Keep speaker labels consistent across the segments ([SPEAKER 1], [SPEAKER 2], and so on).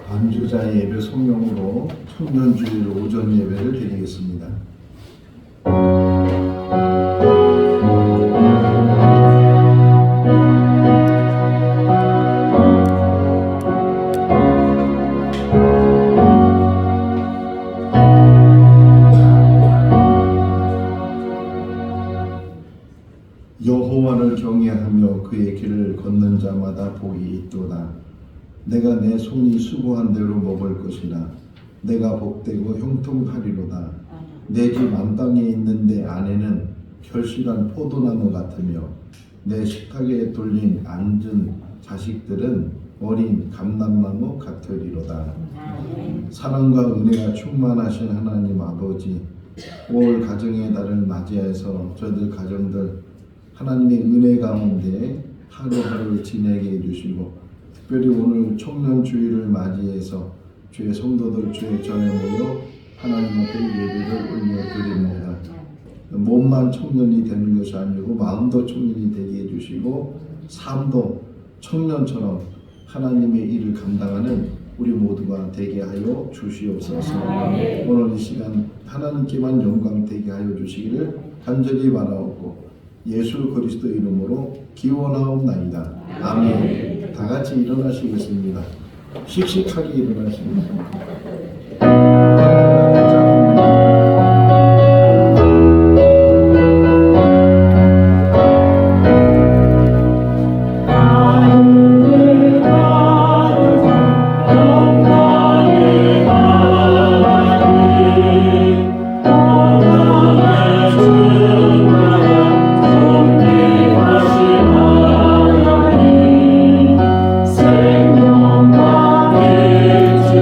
[SPEAKER 1] 반주자 예배 성명으로 청년주일 오전 예배를 드리겠습니다. 여호와를 경외하며 그의 길을 걷는 자마다 복이 있도다. 내가 내 손이 수고한 대로 먹을 것이라. 내가 복되고 형통하리로다. 내 집 안방에 있는 내 아내는 결실한 포도나무 같으며 내 식탁에 돌린 앉은 자식들은 어린 감람나무 같으리로다. 사랑과 은혜가 충만하신 하나님 아버지, 올 가정의 달을 맞이해서 저들 가정들 하나님의 은혜 가운데 하루하루 지내게 해주시고, 특별히 오늘 청년주일을 맞이해서 주의 성도들 주의 전에 모여 하나님 앞에 예배를 올려드립니다. 몸만 청년이 되는 것이 아니고 마음도 청년이 되게 해주시고 삶도 청년처럼 하나님의 일을 감당하는 우리 모두가 되게 하여 주시옵소서. 오늘 이 시간 하나님께만 영광 되게 하여 주시기를 간절히 바라옵고 예수 그리스도 이름으로 기원하옵나이다. 아멘. 다 같이 일어나시겠습니다. 씩씩하게 일어나십니다.
[SPEAKER 2] 생명과 길주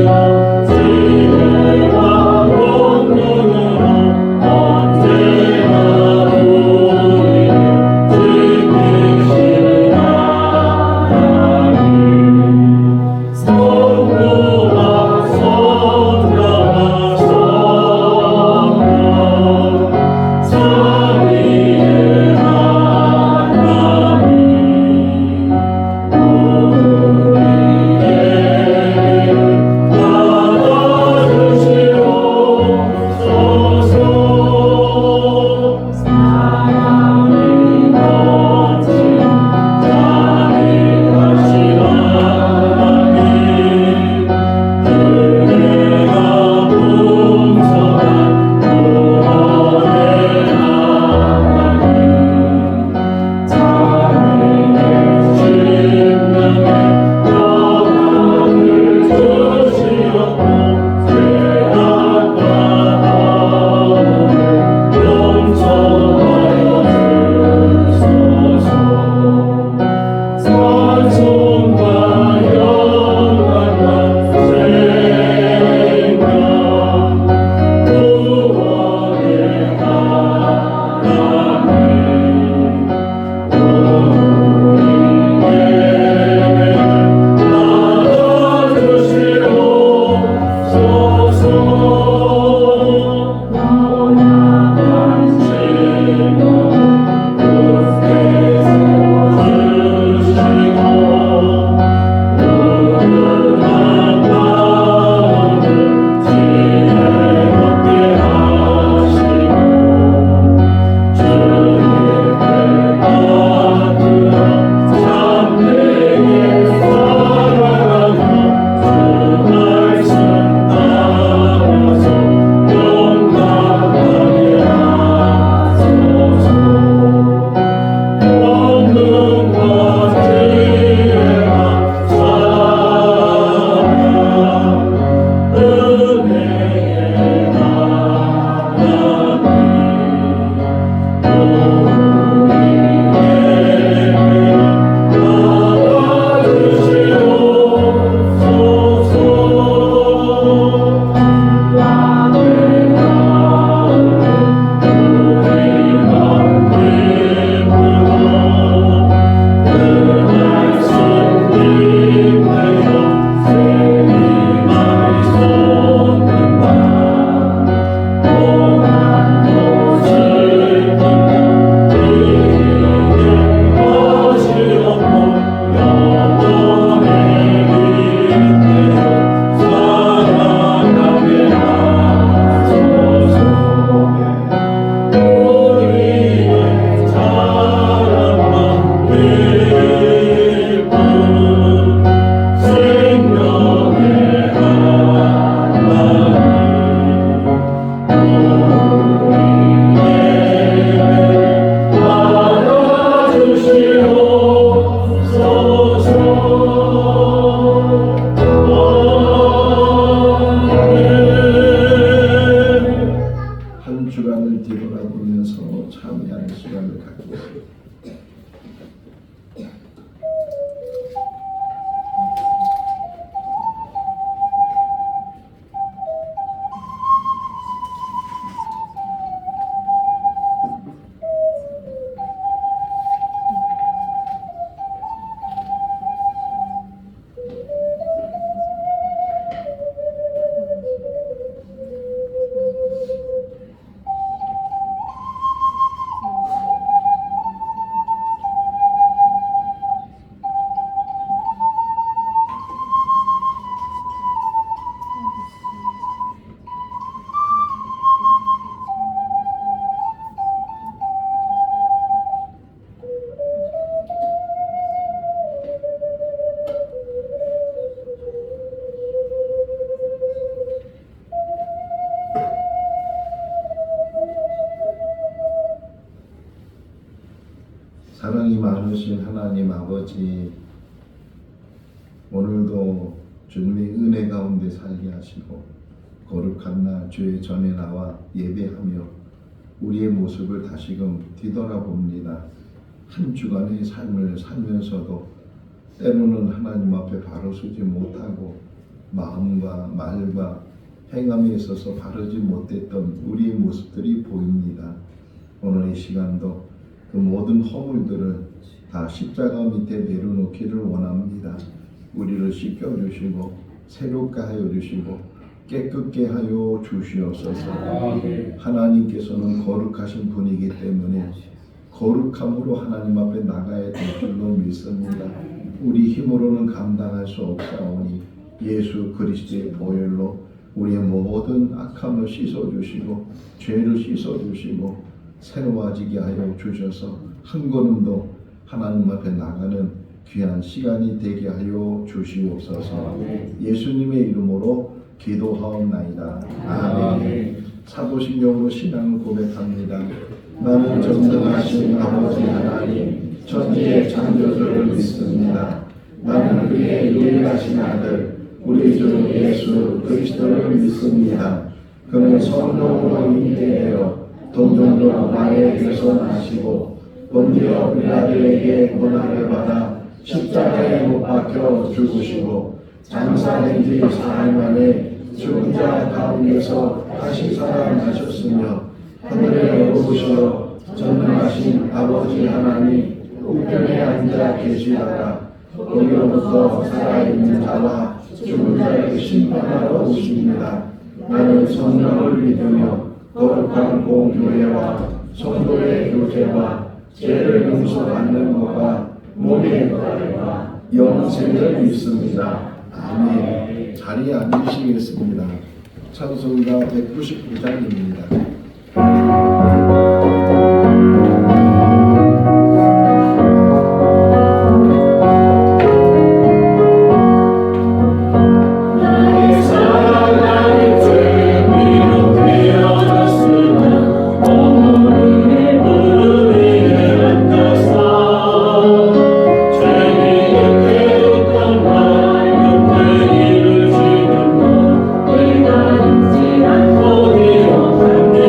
[SPEAKER 1] 찬양하는 시간을 갖겠습니다. 사랑이 많으신 하나님 아버지, 오늘도 주님의 은혜 가운데 살게 하시고 거룩한 날 주의 전에 나와 예배하며 우리의 모습을 다시금 뒤돌아봅니다. 한 주간의 삶을 살면서도 때로는 하나님 앞에 바로 서지 못하고 마음과 말과 행함에 있어서 바르지 못했던 우리의 모습들이 보입니다. 오늘 이 시간도 그 모든 허물들을 다 십자가 밑에 내려놓기를 원합니다. 우리를 씻겨주시고 새롭게 하여 주시고 깨끗게 하여 주시옵소서. 하나님께서는 거룩하신 분이기 때문에 거룩함으로 하나님 앞에 나가야 될 줄로 믿습니다. 우리 힘으로는 감당할 수 없사오니 예수 그리스도의 보혈로 우리의 모든 악함을 씻어주시고 죄를 씻어주시고 새로워지게 하여 주셔서 한 걸음도 하나님 앞에 나가는 귀한 시간이 되게 하여 주시옵소서. 예수님의 이름으로 기도하옵나이다. 아멘. 사도신경으로 신앙을 고백합니다. 나는 전능하신 아버지 하나님 천지의 창조주를 믿습니다. 나는 그의 유일하신 아들 우리 주 예수 그리스도를 믿습니다. 그는 성령으로 잉태되어 동정녀 마리아에게서 나시고 본디오 빌라도에게 고난을 받아 십자가에 못 박혀 죽으시고 장사된 지 사흘 만에 죽은 자 가운데서 다시 살아나셨으며 하늘에 오르시어 전능하신 아버지 하나님 우편에 앉아 계시다가 거기로부터 살아있는 자와 죽은 자를 심판하러 오십니다. 나는 성령을 믿으며 거룩한 공교회와 성도의 교제와 죄를 용서받는 것과 몸의 부활과 영생을 믿습니다. 아멘. 자리에 앉으시겠습니다. 찬송가 199장입니다.
[SPEAKER 2] 않고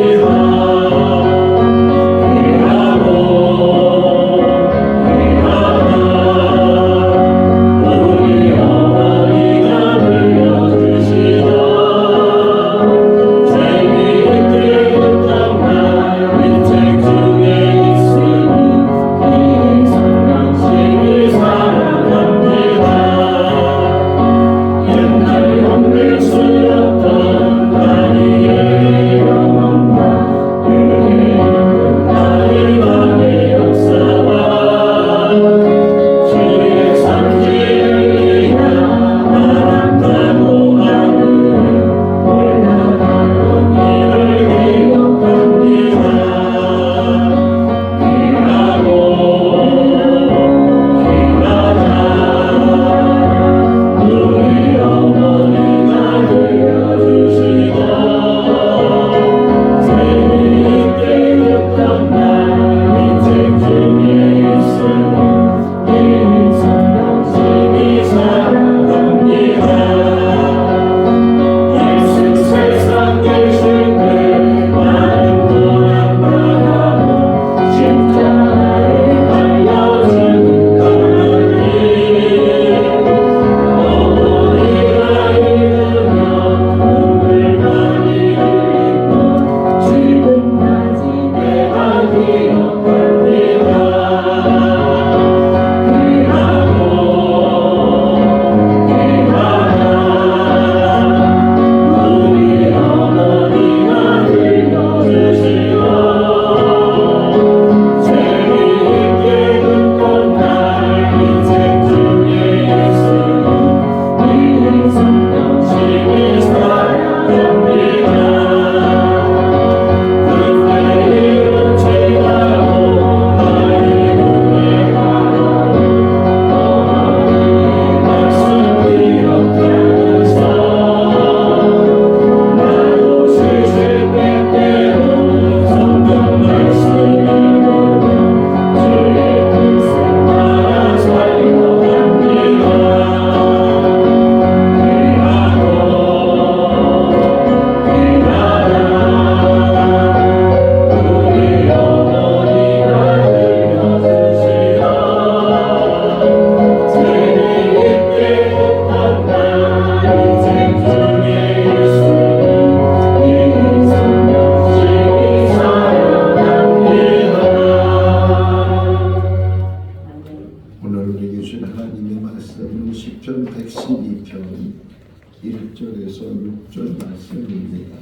[SPEAKER 1] 1절에서 6절 말씀입니다.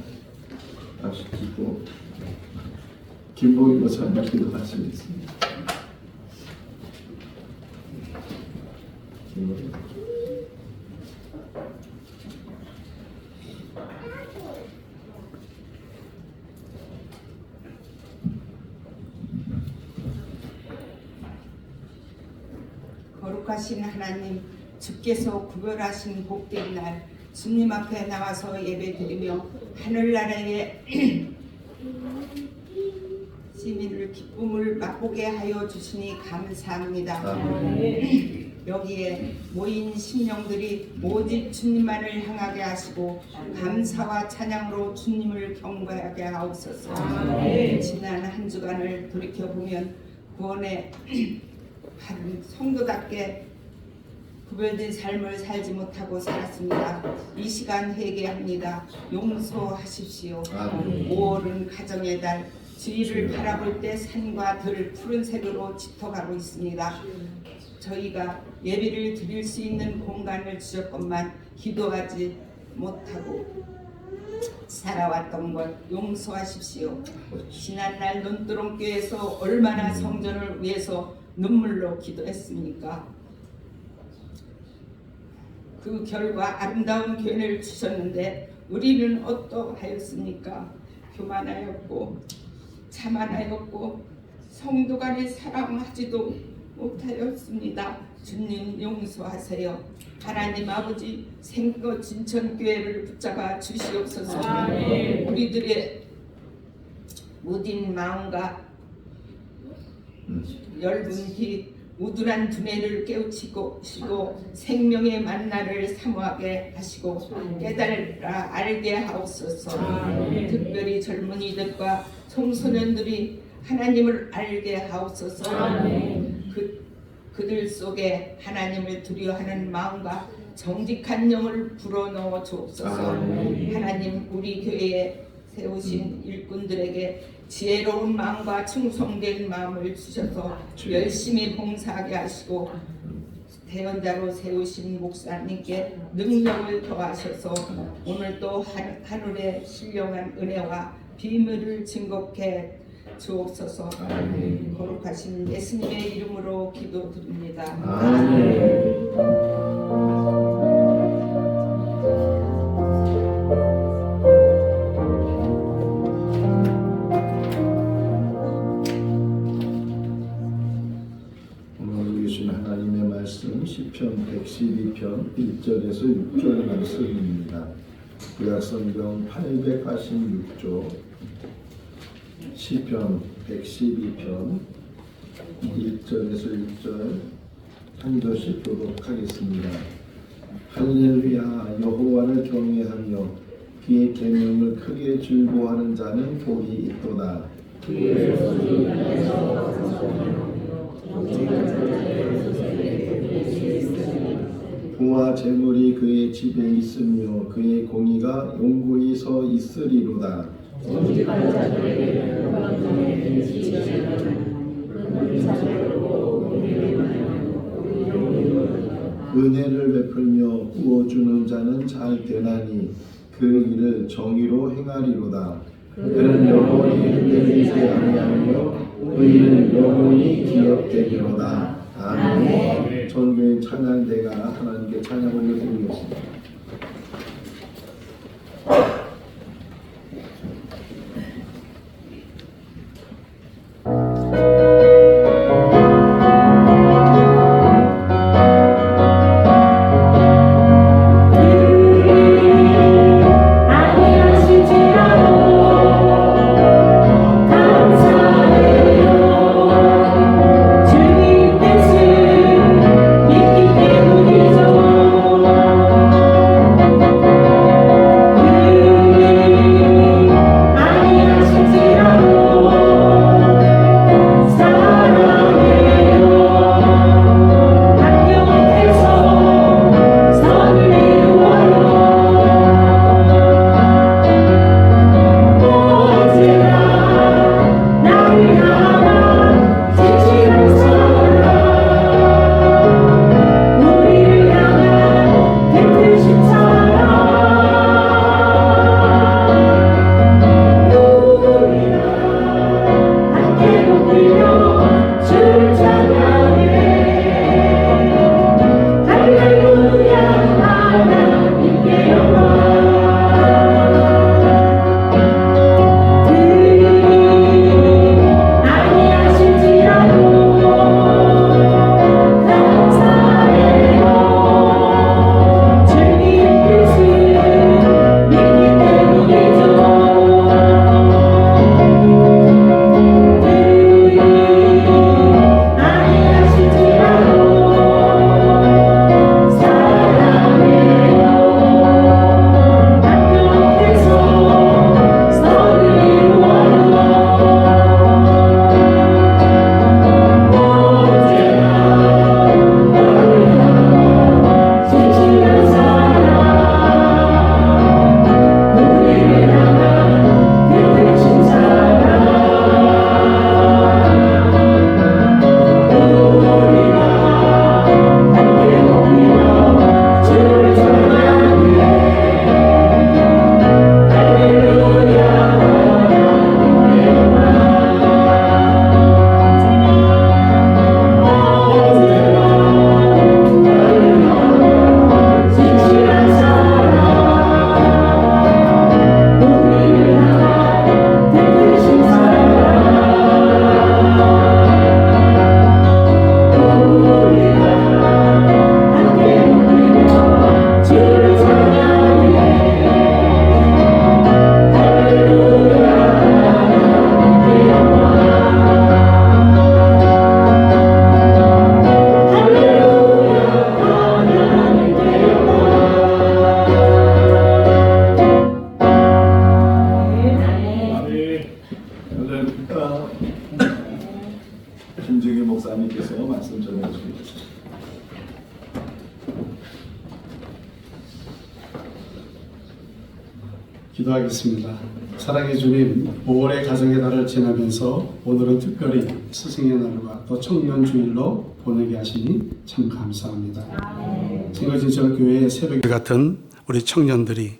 [SPEAKER 1] 다시 듣고 김보희 목사님 기도하시겠습니다.
[SPEAKER 2] 거룩하신 하나님, 주께서 구별하신 복된 날 주님 앞에 나와서 예배드리며 하늘나라의 시민을 기쁨을 맛보게 하여 주시니 감사합니다. 여기에 모인 심령들이 오직 주님만을 향하게 하시고 감사와 찬양으로 주님을 경배하게 하옵소서. 지난 한 주간을 돌이켜보면 구원의 성도답게 구별된 삶을 살지 못하고 살았습니다. 이 시간 회개합니다. 용서하십시오. 5월은 가정의 달, 주위를 바라볼 때 산과 들 푸른색으로 짙어가고 있습니다. 저희가 예배를 드릴 수 있는 공간을 주셨건만 기도하지 못하고 살아왔던 것 용서하십시오. 지난날 논두렁교에서 얼마나 성전을 위해서 눈물로 기도했습니까? 그 결과 아름다운 교회를 주셨는데 우리는 어떠하였습니까? 교만하였고 자만하였고 성도 간에 사랑하지도 못하였습니다. 주님 용서하세요. 하나님 아버지 생거 진천교회를 붙잡아 주시옵소서. 우리들의 무딘 마음과 엷은 기 우둔한 두뇌를 깨우치고 생명의 만나를 사모하게 하시고 깨달아 알게 하옵소서. 특별히 젊은이들과 청소년들이 하나님을 알게 하옵소서. 그들 속에 하나님을 두려워하는 마음과 정직한 영을 불어넣어 주옵소서. 하나님 우리 교회에 세우신 일꾼들에게 지혜로운 마음과 충성된 마음을 주셔서 열심히 봉사하게 하시고 대언자로 세우신 목사님께 능력을 더하셔서 오늘도 하늘의 신령한 은혜와 비밀을 증거케 주옵소서. 거룩하신 예수님의 이름으로 기도드립니다.
[SPEAKER 1] 시편 112편 1절에서 6절 말씀입니다. 구약성경 886조 시편 112편 1절에서 6절 한 절씩 교독하겠습니다. 할렐루야. 여호와를 경외하며 그의 계명을 크게 즐거워하는 자는 복이 있도다. 부와 재물이 그의 집에 있으며 그의 공의가永遠서 있으리로다. 은혜를 베풀며 부어주는 자는 잘 되나니 그 일을 정의로 행하리로다. 그는 영원히 흔들리지 아니하며 의는 영원히 기억되리로다. 아멘. 전교인 찬양대가 하나님께 찬양 올려드리겠습니다.
[SPEAKER 3] 기도하겠습니다. 사랑의 주님, 5월의 가정의 달을 지나면서 오늘은 특별히 스승의 날과 또 청년 주일로 보내게 하시니 참 감사합니다. 생각진철교회의 새벽 같은 우리 청년들이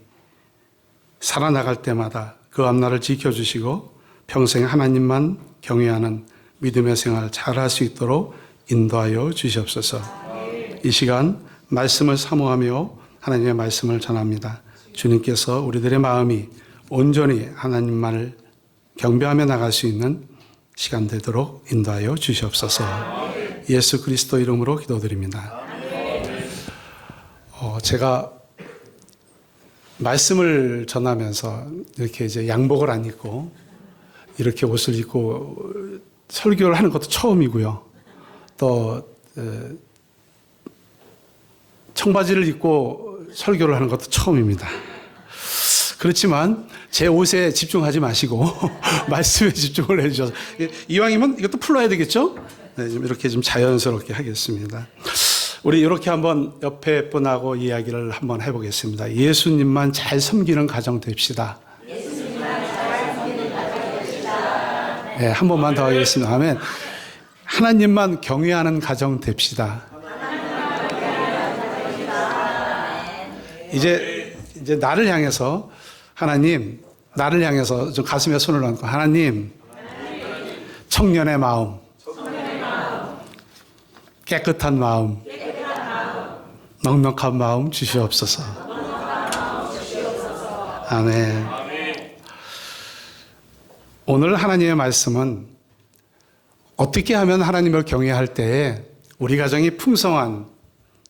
[SPEAKER 3] 살아나갈 때마다 그 앞날을 지켜주시고 평생 하나님만 경외하는 믿음의 생활 잘할 수 있도록 인도하여 주시옵소서. 이 시간 말씀을 사모하며 하나님의 말씀을 전합니다. 주님께서 우리들의 마음이 온전히 하나님만을 경배하며 나갈 수 있는 시간 되도록 인도하여 주시옵소서. 예수 그리스도 이름으로 기도드립니다. 제가 말씀을 전하면서 이렇게 이제 양복을 안 입고 이렇게 옷을 입고 설교를 하는 것도 처음이고요. 또 청바지를 입고 설교를 하는 것도 처음입니다. 그렇지만 제 옷에 집중하지 마시고 말씀에 집중을 해주셔서 이왕이면 이것도 풀어야 되겠죠? 네, 좀 이렇게 좀 자연스럽게 하겠습니다. 우리 이렇게 한번 옆에 분하고 이야기를 한번 해보겠습니다. 예수님만 잘 섬기는 가정 됩시다. 네, 한 번만 더 하겠습니다. 아멘. 하나님만 경외하는 가정 됩시다. 이제 나를 향해서 하나님, 나를 향해서 좀 가슴에 손을 얹고 하나님, 청년의 마음, 깨끗한 마음, 넉넉한 마음 주시옵소서. 아멘. 오늘 하나님의 말씀은 어떻게 하면 하나님을 경외할 때에 우리 가정이 풍성한,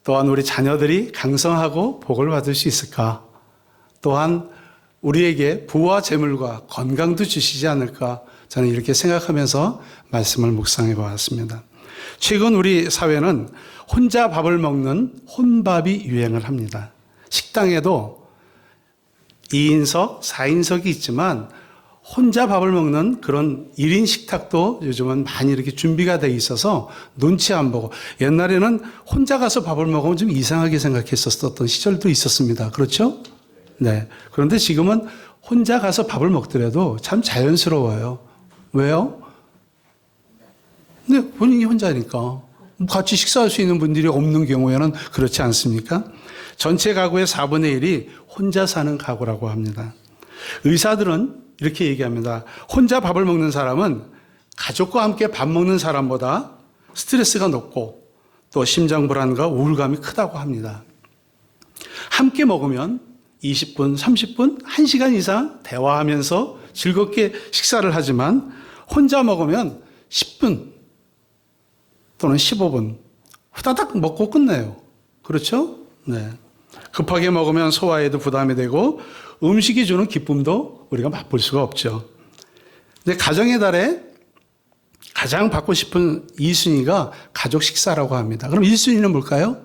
[SPEAKER 3] 또한 우리 자녀들이 강성하고 복을 받을 수 있을까? 또한 우리에게 부와 재물과 건강도 주시지 않을까? 저는 이렇게 생각하면서 말씀을 묵상해 보았습니다. 최근 우리 사회는 혼자 밥을 먹는 혼밥이 유행을 합니다. 식당에도 2인석, 4인석이 있지만 혼자 밥을 먹는 그런 1인 식탁도 요즘은 많이 이렇게 준비가 돼 있어서 눈치 안 보고, 옛날에는 혼자 가서 밥을 먹으면 좀 이상하게 생각했었던 시절도 있었습니다. 그렇죠? 네. 그런데 지금은 혼자 가서 밥을 먹더라도 참 자연스러워요. 왜요? 근데 본인이 혼자니까. 같이 식사할 수 있는 분들이 없는 경우에는 그렇지 않습니까? 전체 가구의 4분의 1이 혼자 사는 가구라고 합니다. 의사들은 이렇게 얘기합니다. 혼자 밥을 먹는 사람은 가족과 함께 밥 먹는 사람보다 스트레스가 높고 또 심장불안과 우울감이 크다고 합니다. 함께 먹으면 20분, 30분, 1시간 이상 대화하면서 즐겁게 식사를 하지만 혼자 먹으면 10분 또는 15분 후다닥 먹고 끝내요. 그렇죠? 네. 급하게 먹으면 소화에도 부담이 되고 음식이 주는 기쁨도 우리가 맛볼 수가 없죠. 근데 가정의 달에 가장 받고 싶은 2순위가 가족 식사라고 합니다. 그럼 1순위는 뭘까요?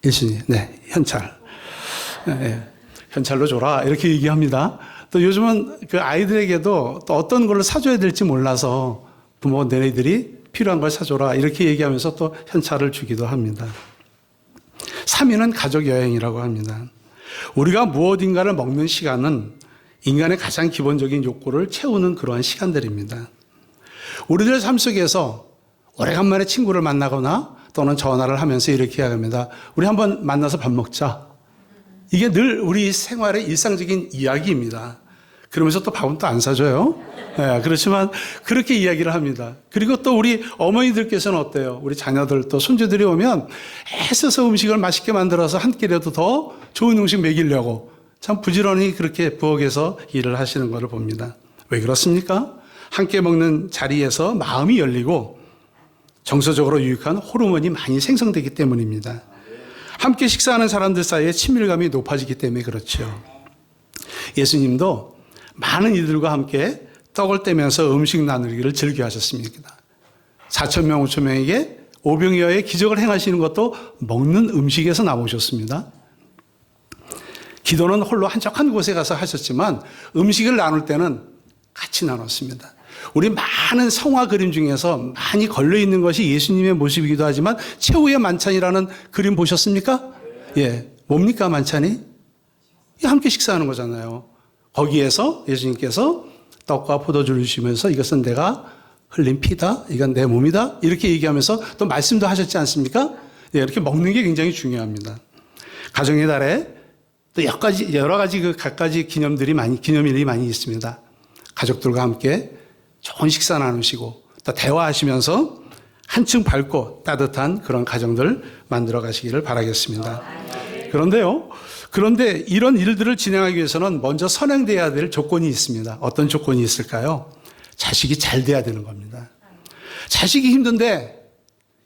[SPEAKER 3] 1순위. 네, 현찰. 네, 현찰로 줘라. 이렇게 얘기합니다. 또 요즘은 그 아이들에게도 또 어떤 걸 사줘야 될지 몰라서 부모 너희들이 필요한 걸 사줘라. 이렇게 얘기하면서 또 현찰을 주기도 합니다. 3위는 가족 여행이라고 합니다. 우리가 무엇인가를 먹는 시간은 인간의 가장 기본적인 욕구를 채우는 그러한 시간들입니다. 우리들 삶 속에서 오래간만에 친구를 만나거나 또는 전화를 하면서 이렇게 합니다. 우리 한번 만나서 밥 먹자. 이게 늘 우리 생활의 일상적인 이야기입니다. 그러면서 또 밥은 또 안 사줘요. 네, 그렇지만 그렇게 이야기를 합니다. 그리고 또 우리 어머니들께서는 어때요? 우리 자녀들 또 손주들이 오면 애써서 음식을 맛있게 만들어서 한 끼라도 더 좋은 음식 먹이려고 참 부지런히 그렇게 부엌에서 일을 하시는 것을 봅니다. 왜 그렇습니까? 함께 먹는 자리에서 마음이 열리고 정서적으로 유익한 호르몬이 많이 생성되기 때문입니다. 함께 식사하는 사람들 사이에 친밀감이 높아지기 때문에 그렇죠. 예수님도 많은 이들과 함께 떡을 떼면서 음식 나누기를 즐겨하셨습니다. 4,000명, 5,000명에게 오병이어의 기적을 행하시는 것도 먹는 음식에서 나오셨습니다. 기도는 홀로 한적한 곳에 가서 하셨지만 음식을 나눌 때는 같이 나눴습니다. 우리 많은 성화 그림 중에서 많이 걸려있는 것이 예수님의 모습이기도 하지만 최후의 만찬이라는 그림 보셨습니까? 예, 뭡니까 만찬이? 함께 식사하는 거잖아요. 거기에서 예수님께서 떡과 포도주를 주시면서 이것은 내가 흘린 피다, 이건 내 몸이다, 이렇게 얘기하면서 또 말씀도 하셨지 않습니까? 네, 이렇게 먹는 게 굉장히 중요합니다. 가정의 달에 또 여러 가지 갖가지 기념일이 많이 있습니다. 가족들과 함께 좋은 식사 나누시고 또 대화하시면서 한층 밝고 따뜻한 그런 가정들 만들어 가시기를 바라겠습니다. 그런데 이런 일들을 진행하기 위해서는 먼저 선행돼야 될 조건이 있습니다. 어떤 조건이 있을까요? 자식이 잘 돼야 되는 겁니다. 자식이 힘든데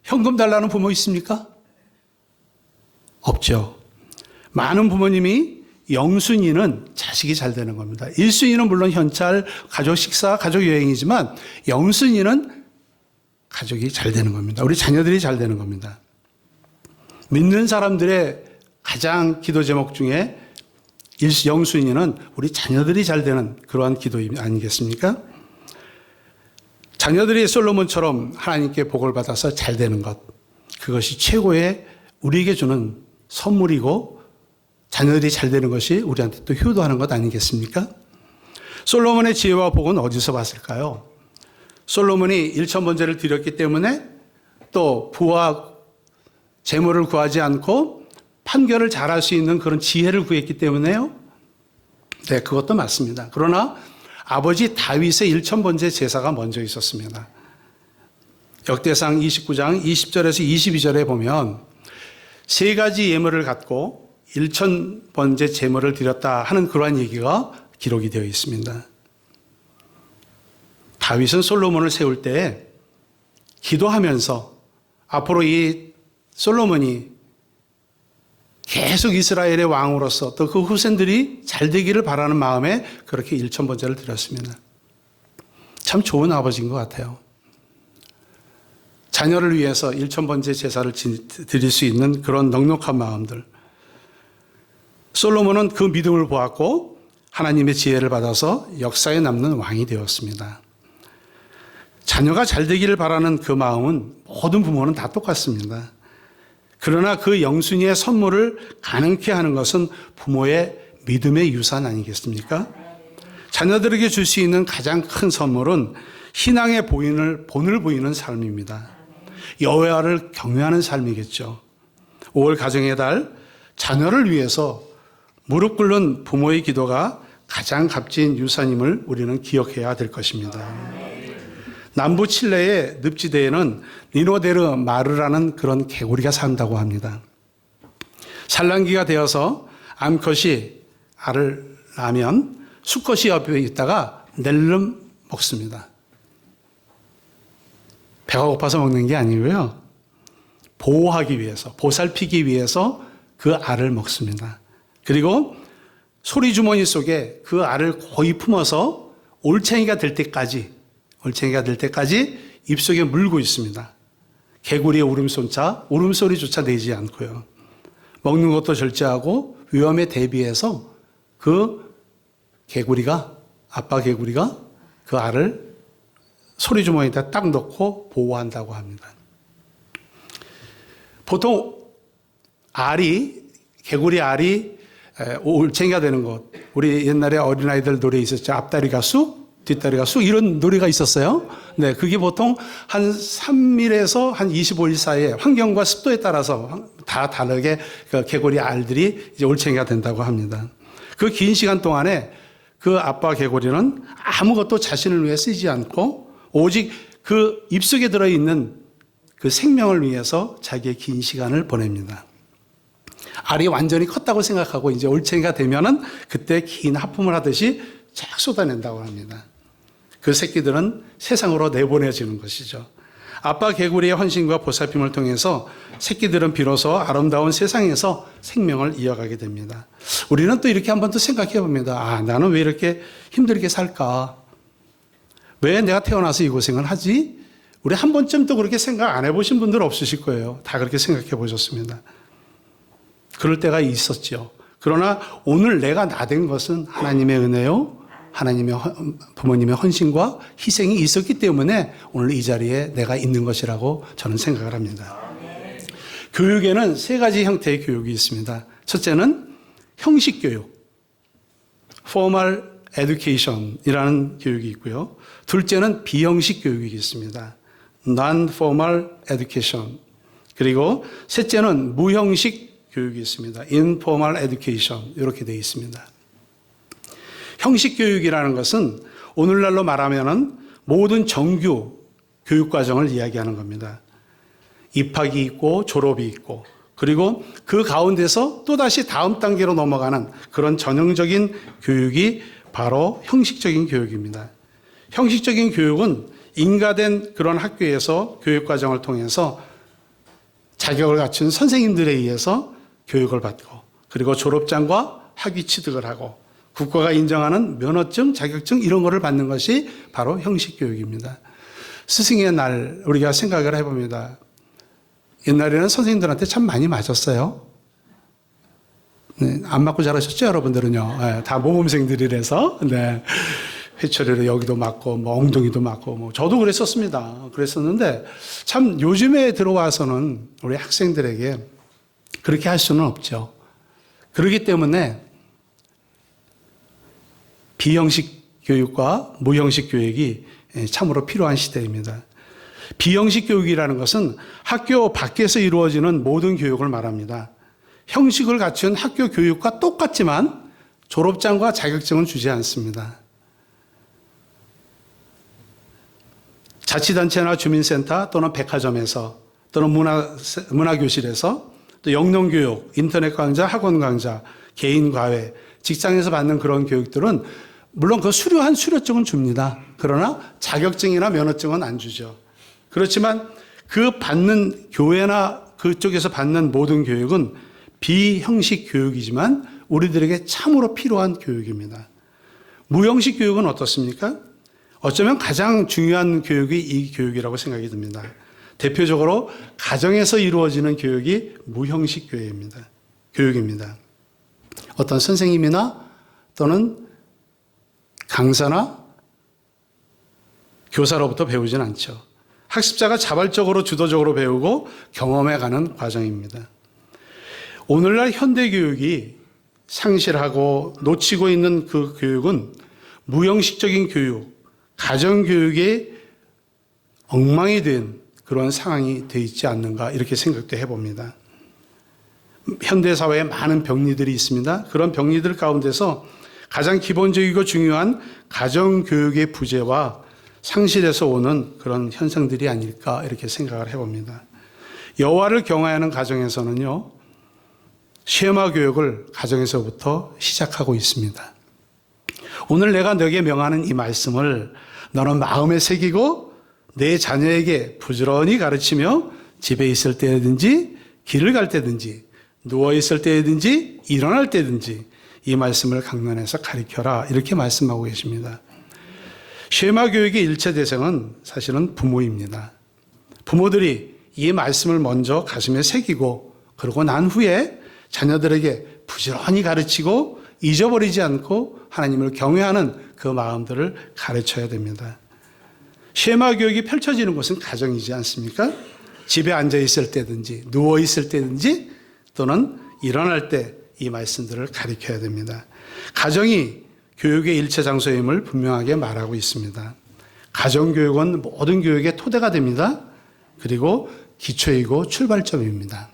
[SPEAKER 3] 현금 달라는 부모 있습니까? 없죠. 많은 부모님이 영순위는 자식이 잘 되는 겁니다. 1순위는 물론 현찰, 가족 식사, 가족 여행이지만 영순위는 가족이 잘 되는 겁니다. 우리 자녀들이 잘 되는 겁니다. 믿는 사람들의 가장 기도 제목 중에 영순위는 우리 자녀들이 잘 되는 그러한 기도 아니겠습니까? 자녀들이 솔로몬처럼 하나님께 복을 받아서 잘 되는 것, 그것이 최고의 우리에게 주는 선물이고 자녀들이 잘 되는 것이 우리한테 또 효도하는 것 아니겠습니까? 솔로몬의 지혜와 복은 어디서 봤을까요? 솔로몬이 1,000번제를 드렸기 때문에 또 부와 재물을 구하지 않고 판결을 잘할 수 있는 그런 지혜를 구했기 때문에요. 네, 그것도 맞습니다. 그러나 아버지 다윗의 1,000번제 제사가 먼저 있었습니다. 역대상 29장 20절에서 22절에 보면 세 가지 예물을 갖고 1,000번제 제물을 드렸다 하는 그러한 얘기가 기록이 되어 있습니다. 다윗은 솔로몬을 세울 때 기도하면서 앞으로 이 솔로몬이 계속 이스라엘의 왕으로서 또 그 후손들이 잘 되기를 바라는 마음에 그렇게 1,000번제를 드렸습니다. 참 좋은 아버지인 것 같아요. 자녀를 위해서 1,000번제 제사를 드릴 수 있는 그런 넉넉한 마음들. 솔로몬은 그 믿음을 보았고 하나님의 지혜를 받아서 역사에 남는 왕이 되었습니다. 자녀가 잘 되기를 바라는 그 마음은 모든 부모는 다 똑같습니다. 그러나 그 영순이의 선물을 가능케 하는 것은 부모의 믿음의 유산 아니겠습니까? 자녀들에게 줄 수 있는 가장 큰 선물은 신앙의 본을 보이는 삶입니다. 여호와를 경외하는 삶이겠죠. 5월 가정의 달, 자녀를 위해서 무릎 꿇는 부모의 기도가 가장 값진 유산임을 우리는 기억해야 될 것입니다. 남부 칠레의 늪지대에는 리노데르 마르라는 그런 개구리가 산다고 합니다. 산란기가 되어서 암컷이 알을 낳으면 수컷이 옆에 있다가 낼름 먹습니다. 배가 고파서 먹는 게 아니고요. 보호하기 위해서, 보살피기 위해서 그 알을 먹습니다. 그리고 소리 주머니 속에 그 알을 거의 품어서 올챙이가 될 때까지 입속에 물고 있습니다. 개구리의 울음소리조차 내지 않고요. 먹는 것도 절제하고 위험에 대비해서 아빠 개구리가 그 알을 소리 주머니에다 딱 넣고 보호한다고 합니다. 보통 개구리 알이 올챙이가 되는 것, 우리 옛날에 어린아이들 노래 있었죠. 앞다리가 쑥, 뒷다리가 쑥, 이런 노래가 있었어요. 네, 그게 보통 한 3일에서 한 25일 사이에 환경과 습도에 따라서 다 다르게 그 개구리 알들이 이제 올챙이가 된다고 합니다. 그 긴 시간 동안에 그 아빠 개구리는 아무것도 자신을 위해 쓰지 않고 오직 그 입속에 들어있는 그 생명을 위해서 자기의 긴 시간을 보냅니다. 알이 완전히 컸다고 생각하고 이제 올챙이가 되면은 그때 긴 하품을 하듯이 쫙 쏟아낸다고 합니다. 그 새끼들은 세상으로 내보내지는 것이죠. 아빠 개구리의 헌신과 보살핌을 통해서 새끼들은 비로소 아름다운 세상에서 생명을 이어가게 됩니다. 우리는 또 이렇게 한번 또 생각해 봅니다. 나는 왜 이렇게 힘들게 살까? 왜 내가 태어나서 이 고생을 하지? 우리 한 번쯤 또 그렇게 생각 안 해보신 분들 없으실 거예요. 다 그렇게 생각해 보셨습니다. 그럴 때가 있었죠. 그러나 오늘 내가 나 된 것은 하나님의 은혜요, 하나님의 부모님의 헌신과 희생이 있었기 때문에 오늘 이 자리에 내가 있는 것이라고 저는 생각을 합니다. 교육에는 세 가지 형태의 교육이 있습니다. 첫째는 형식 교육. formal education이라는 교육이 있고요. 둘째는 비형식 교육이 있습니다. non-formal education. 그리고 셋째는 무형식 교육이 있습니다. informal education. 이렇게 되어 있습니다. 형식 교육이라는 것은 오늘날로 말하면은 모든 정규 교육과정을 이야기하는 겁니다. 입학이 있고 졸업이 있고 그리고 그 가운데서 또다시 다음 단계로 넘어가는 그런 전형적인 교육이 바로 형식적인 교육입니다. 형식적인 교육은 인가된 그런 학교에서 교육과정을 통해서 자격을 갖춘 선생님들에 의해서 교육을 받고 그리고 졸업장과 학위 취득을 하고 국가가 인정하는 면허증, 자격증 이런 거를 받는 것이 바로 형식 교육입니다. 스승의 날 우리가 생각을 해봅니다. 옛날에는 선생님들한테 참 많이 맞았어요. 네, 안 맞고 자라셨죠, 여러분들은요? 네, 다 모범생들이라서. 네. 회초리로 여기도 맞고, 뭐 엉덩이도 맞고, 뭐 저도 그랬었습니다. 그랬었는데 참 요즘에 들어와서는 우리 학생들에게 그렇게 할 수는 없죠. 그렇기 때문에 비형식 교육과 무형식 교육이 참으로 필요한 시대입니다. 비형식 교육이라는 것은 학교 밖에서 이루어지는 모든 교육을 말합니다. 형식을 갖춘 학교 교육과 똑같지만 졸업장과 자격증은 주지 않습니다. 자치단체나 주민센터 또는 백화점에서 또는 문화교실에서 또 영농교육, 인터넷 강좌, 학원 강좌, 개인 과외, 직장에서 받는 그런 교육들은 물론 그 수료한 수료증은 줍니다. 그러나 자격증이나 면허증은 안 주죠. 그렇지만 그 받는 교회나 그쪽에서 받는 모든 교육은 비형식 교육이지만 우리들에게 참으로 필요한 교육입니다. 무형식 교육은 어떻습니까? 어쩌면 가장 중요한 교육이 이 교육이라고 생각이 듭니다. 대표적으로 가정에서 이루어지는 교육이 무형식 교육입니다. 어떤 선생님이나 또는 강사나 교사로부터 배우진 않죠. 학습자가 자발적으로 주도적으로 배우고 경험해가는 과정입니다. 오늘날 현대교육이 상실하고 놓치고 있는 그 교육은 무형식적인 교육, 가정교육에 엉망이 된 그런 상황이 되어 있지 않는가 이렇게 생각도 해봅니다. 현대사회에 많은 병리들이 있습니다. 그런 병리들 가운데서 가장 기본적이고 중요한 가정교육의 부재와 상실에서 오는 그런 현상들이 아닐까 이렇게 생각을 해봅니다. 여호와를 경외하는 가정에서는요, 쉐마 교육을 가정에서부터 시작하고 있습니다. 오늘 내가 너에게 명하는 이 말씀을 너는 마음에 새기고 내 자녀에게 부지런히 가르치며 집에 있을 때든지 길을 갈 때든지 누워 있을 때든지 일어날 때든지 이 말씀을 강론해서 가르쳐라 이렇게 말씀하고 계십니다. 쉐마 교육의 일체 대상은 사실은 부모입니다. 부모들이 이 말씀을 먼저 가슴에 새기고 그러고 난 후에 자녀들에게 부지런히 가르치고 잊어버리지 않고 하나님을 경외하는 그 마음들을 가르쳐야 됩니다. 쉐마 교육이 펼쳐지는 곳은 가정이지 않습니까? 집에 앉아 있을 때든지 누워 있을 때든지 또는 일어날 때 이 말씀들을 가르쳐야 됩니다. 가정이 교육의 일체 장소임을 분명하게 말하고 있습니다. 가정교육은 모든 교육의 토대가 됩니다. 그리고 기초이고 출발점입니다.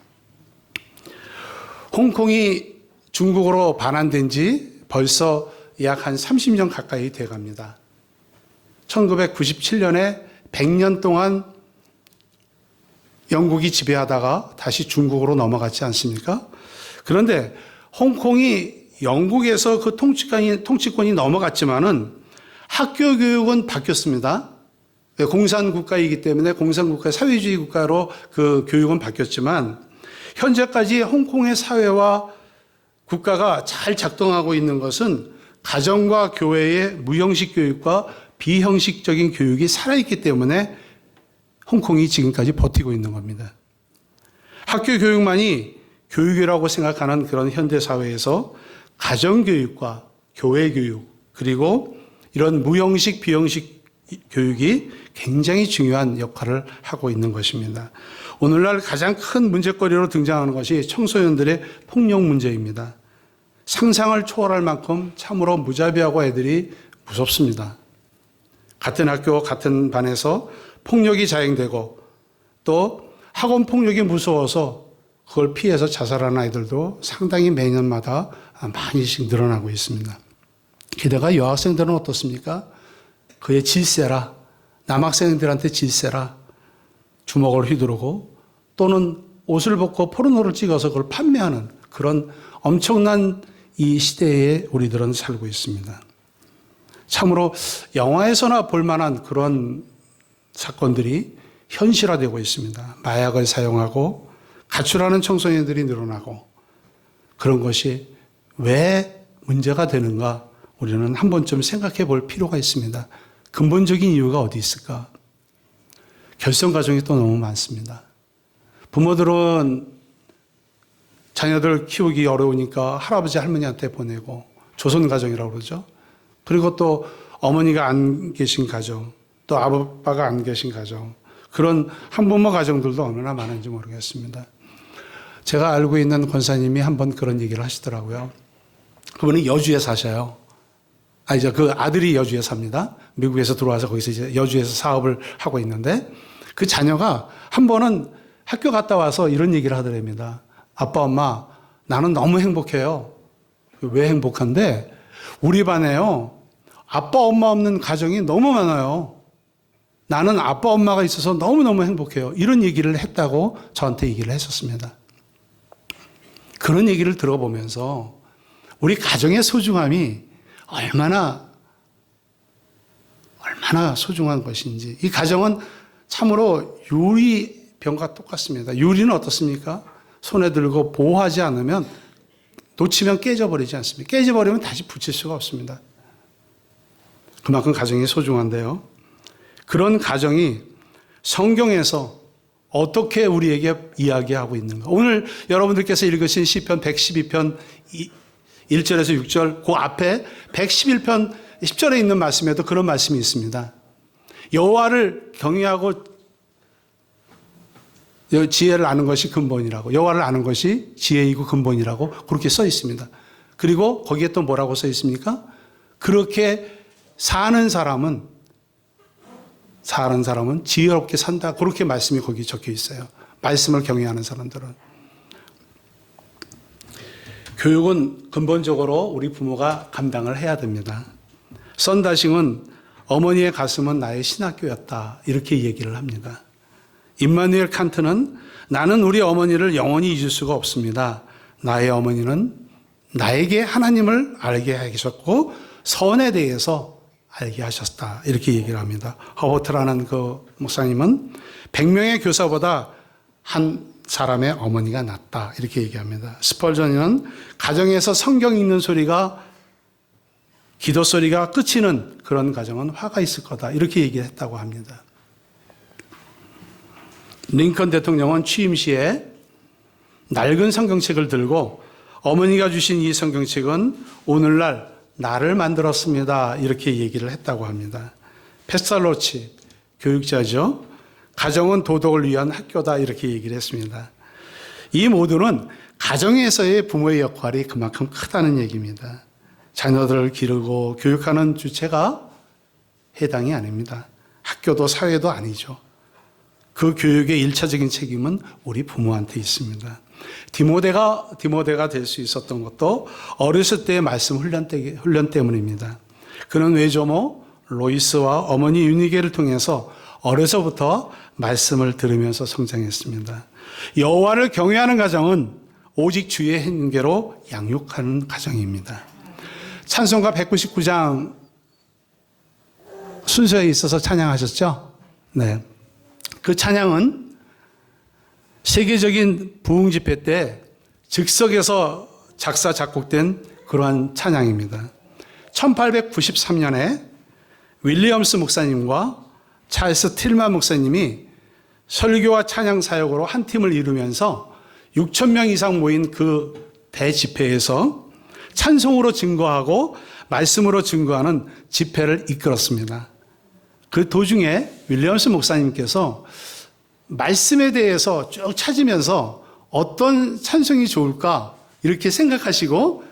[SPEAKER 3] 홍콩이 중국으로 반환된 지 벌써 약 한 30년 가까이 돼갑니다. 1997년에 100년 동안 영국이 지배하다가 다시 중국으로 넘어갔지 않습니까? 그런데 홍콩이 영국에서 그 통치권이 넘어갔지만은 학교 교육은 바뀌었습니다. 공산국가이기 때문에 공산국가 사회주의 국가로 그 교육은 바뀌었지만 현재까지 홍콩의 사회와 국가가 잘 작동하고 있는 것은 가정과 교회의 무형식 교육과 비형식적인 교육이 살아있기 때문에 홍콩이 지금까지 버티고 있는 겁니다. 학교 교육만이 교육이라고 생각하는 그런 현대사회에서 가정교육과 교회교육 그리고 이런 무형식 비형식 교육이 굉장히 중요한 역할을 하고 있는 것입니다. 오늘날 가장 큰 문제거리로 등장하는 것이 청소년들의 폭력 문제입니다. 상상을 초월할 만큼 참으로 무자비하고 애들이 무섭습니다. 같은 학교, 같은 반에서 폭력이 자행되고 또 학원 폭력이 무서워서 그걸 피해서 자살하는 아이들도 상당히 매년마다 많이씩 늘어나고 있습니다. 게다가 여학생들은 어떻습니까? 그의 질세라, 남학생들한테 질세라 주먹을 휘두르고 또는 옷을 벗고 포르노를 찍어서 그걸 판매하는 그런 엄청난 이 시대에 우리들은 살고 있습니다. 참으로 영화에서나 볼 만한 그런 사건들이 현실화되고 있습니다. 마약을 사용하고 가출하는 청소년들이 늘어나고 그런 것이 왜 문제가 되는가 우리는 한 번쯤 생각해 볼 필요가 있습니다. 근본적인 이유가 어디 있을까? 결손 가정이 또 너무 많습니다. 부모들은 자녀들 키우기 어려우니까 할아버지 할머니한테 보내고 조선 가정이라고 그러죠. 그리고 또 어머니가 안 계신 가정, 또 아빠가 안 계신 가정, 그런 한부모 가정들도 얼마나 많은지 모르겠습니다. 제가 알고 있는 권사님이 한번 그런 얘기를 하시더라고요. 그분이 여주에 사셔요. 그 아들이 여주에 삽니다. 미국에서 들어와서 거기서 이제 여주에서 사업을 하고 있는데 그 자녀가 한 번은 학교 갔다 와서 이런 얘기를 하더랍니다. 아빠, 엄마, 나는 너무 행복해요. 왜 행복한데? 우리 반에요. 아빠, 엄마 없는 가정이 너무 많아요. 나는 아빠, 엄마가 있어서 너무너무 행복해요. 이런 얘기를 했다고 저한테 얘기를 했었습니다. 그런 얘기를 들어보면서 우리 가정의 소중함이 얼마나 소중한 것인지. 이 가정은 참으로 유리병과 똑같습니다. 유리는 어떻습니까? 손에 들고 보호하지 않으면 놓치면 깨져버리지 않습니까? 깨져버리면 다시 붙일 수가 없습니다. 그만큼 가정이 소중한데요. 그런 가정이 성경에서 어떻게 우리에게 이야기하고 있는가. 오늘 여러분들께서 읽으신 시편 112편 1절에서 6절 그 앞에 111편 10절에 있는 말씀에도 그런 말씀이 있습니다. 여호와를 경외하고 지혜를 아는 것이 근본이라고, 여호와를 아는 것이 지혜이고 근본이라고 그렇게 써 있습니다. 그리고 거기에 또 뭐라고 써 있습니까? 그렇게 사는 사람은 지혜롭게 산다. 그렇게 말씀이 거기 적혀 있어요. 말씀을 경외하는 사람들은. 교육은 근본적으로 우리 부모가 감당을 해야 됩니다. 썬다싱은 어머니의 가슴은 나의 신학교였다. 이렇게 얘기를 합니다. 임마누엘 칸트는 나는 우리 어머니를 영원히 잊을 수가 없습니다. 나의 어머니는 나에게 하나님을 알게 하셨고 선에 대해서 알게 하셨다. 이렇게 얘기를 합니다. 허버트라는 그 목사님은 100명의 교사보다 한 사람의 어머니가 낫다. 이렇게 얘기합니다. 스펄전은 가정에서 성경 읽는 소리가 기도 소리가 끝이는 그런 가정은 화가 있을 거다. 이렇게 얘기를 했다고 합니다. 링컨 대통령은 취임 시에 낡은 성경책을 들고 어머니가 주신 이 성경책은 오늘날 나를 만들었습니다. 이렇게 얘기를 했다고 합니다. 페스탈로치 교육자죠. 가정은 도덕을 위한 학교다. 이렇게 얘기를 했습니다. 이 모두는 가정에서의 부모의 역할이 그만큼 크다는 얘기입니다. 자녀들을 기르고 교육하는 주체가 해당이 아닙니다. 학교도 사회도 아니죠. 그 교육의 일차적인 책임은 우리 부모한테 있습니다. 디모데가 될 수 있었던 것도 어렸을 때의 말씀 훈련 때문입니다. 그는 외조모 로이스와 어머니 유니게를 통해서 어려서부터 말씀을 들으면서 성장했습니다. 여호와를 경외하는 가정은 오직 주의 행계로 양육하는 가정입니다. 찬송가 199장 순서에 있어서 찬양하셨죠? 네. 그 찬양은 세계적인 부흥 집회 때 즉석에서 작사 작곡된 그러한 찬양입니다. 1893년에 윌리엄스 목사님과 찰스 틸만 목사님이 설교와 찬양 사역으로 한 팀을 이루면서 6,000명 이상 모인 그 대집회에서 찬송으로 증거하고 말씀으로 증거하는 집회를 이끌었습니다. 그 도중에 윌리엄스 목사님께서 말씀에 대해서 쭉 찾으면서 어떤 찬송이 좋을까 이렇게 생각하시고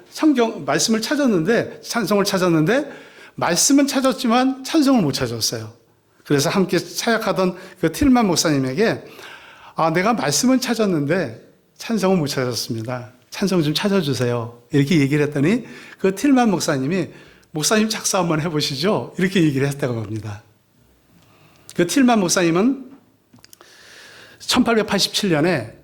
[SPEAKER 3] 말씀을 찾았는데, 찬송을 찾았는데, 말씀은 찾았지만 찬송을 못 찾았어요. 그래서 함께 사역하던 그 틸만 목사님에게, 내가 말씀은 찾았는데 찬송은 못 찾았습니다. 찬송 좀 찾아주세요. 이렇게 얘기를 했더니 그 틸만 목사님이 목사님 작사 한번 해보시죠. 이렇게 얘기를 했다고 합니다. 그 틸만 목사님은 1887년에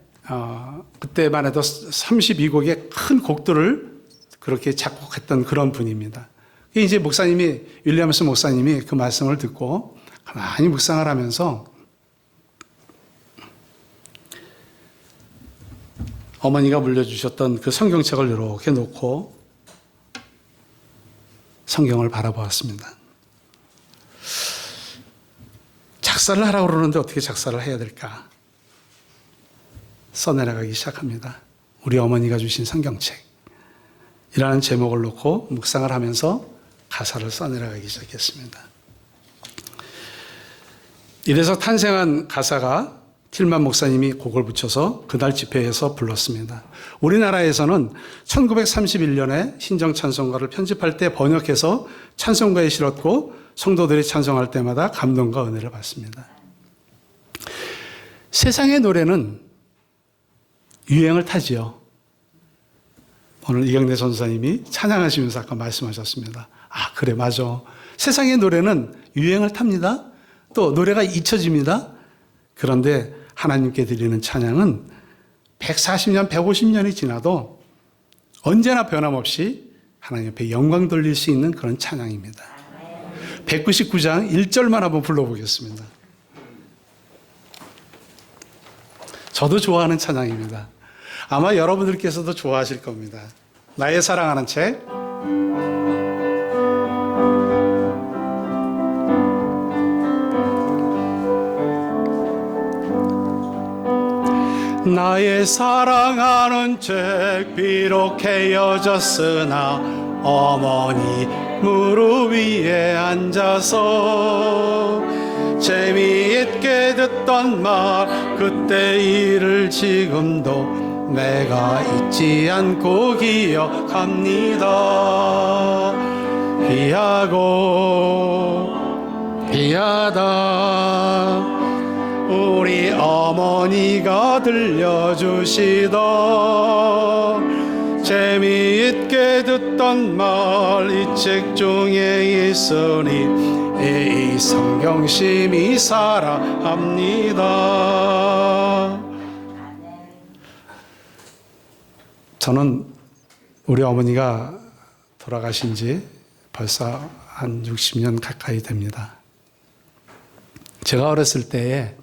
[SPEAKER 3] 그때만 해도 32곡의 큰 곡들을 그렇게 작곡했던 그런 분입니다. 이제 목사님이 윌리엄스 목사님이 그 말씀을 듣고 가만히 묵상을 하면서 어머니가 물려주셨던 그 성경책을 이렇게 놓고 성경을 바라보았습니다. 작사를 하라고 그러는데 어떻게 작사를 해야 될까? 써내려가기 시작합니다. 우리 어머니가 주신 성경책 이라는 제목을 놓고 묵상을 하면서 가사를 써내려가기 시작했습니다. 이래서 탄생한 가사가 틸만 목사님이 곡을 붙여서 그날 집회에서 불렀습니다. 우리나라에서는 1931년에 신정찬송가를 편집할 때 번역해서 찬송가에 실었고 성도들이 찬송할 때마다 감동과 은혜를 받습니다. 세상의 노래는 유행을 타지요. 오늘 이경래 전사님이 찬양하시면서 아까 말씀하셨습니다. 그래, 맞아. 세상의 노래는 유행을 탑니다. 또 노래가 잊혀집니다. 그런데 하나님께 드리는 찬양은 140년, 150년이 지나도 언제나 변함없이 하나님 앞에 영광 돌릴 수 있는 그런 찬양입니다. 199장 1절만 한번 불러보겠습니다. 저도 좋아하는 찬양입니다. 아마 여러분들께서도 좋아하실 겁니다. 나의 사랑하는 책. 나의 사랑하는 책 비록 헤어졌으나 어머니 무릎 위에 앉아서 재미있게 듣던 말 그때 일을 지금도 내가 잊지 않고 기억합니다. 귀하고 귀하다 우리 어머니가 들려주시던 재미있게 듣던 말 이 책 중에 있으니 이 성경심이 사랑합니다. 저는 우리 어머니가 돌아가신 지 벌써 한 60년 가까이 됩니다. 제가 어렸을 때에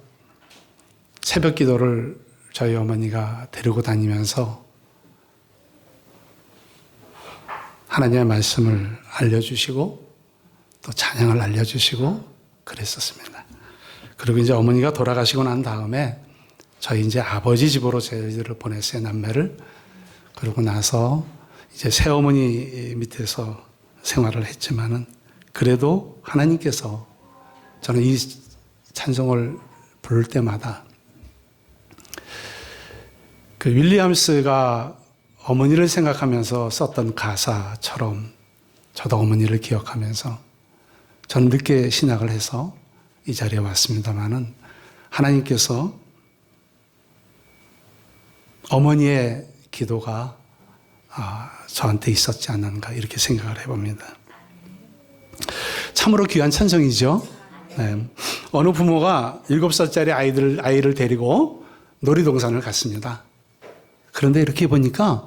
[SPEAKER 3] 새벽 기도를 저희 어머니가 데리고 다니면서 하나님의 말씀을 알려주시고 또 찬양을 알려주시고 그랬었습니다. 그리고 이제 어머니가 돌아가시고 난 다음에 저희 이제 아버지 집으로 저희들을 보냈어요, 남매를. 그러고 나서 이제 새어머니 밑에서 생활을 했지만은 그래도 하나님께서 저는 이 찬송을 부를 때마다 그 윌리엄스가 어머니를 생각하면서 썼던 가사처럼 저도 어머니를 기억하면서 저는 늦게 신학을 해서 이 자리에 왔습니다마는 하나님께서 어머니의 기도가 저한테 있었지 않는가 이렇게 생각을 해봅니다. 참으로 귀한 찬송이죠. 네. 어느 부모가 7살짜리 아이를 데리고 놀이동산을 갔습니다. 그런데 이렇게 보니까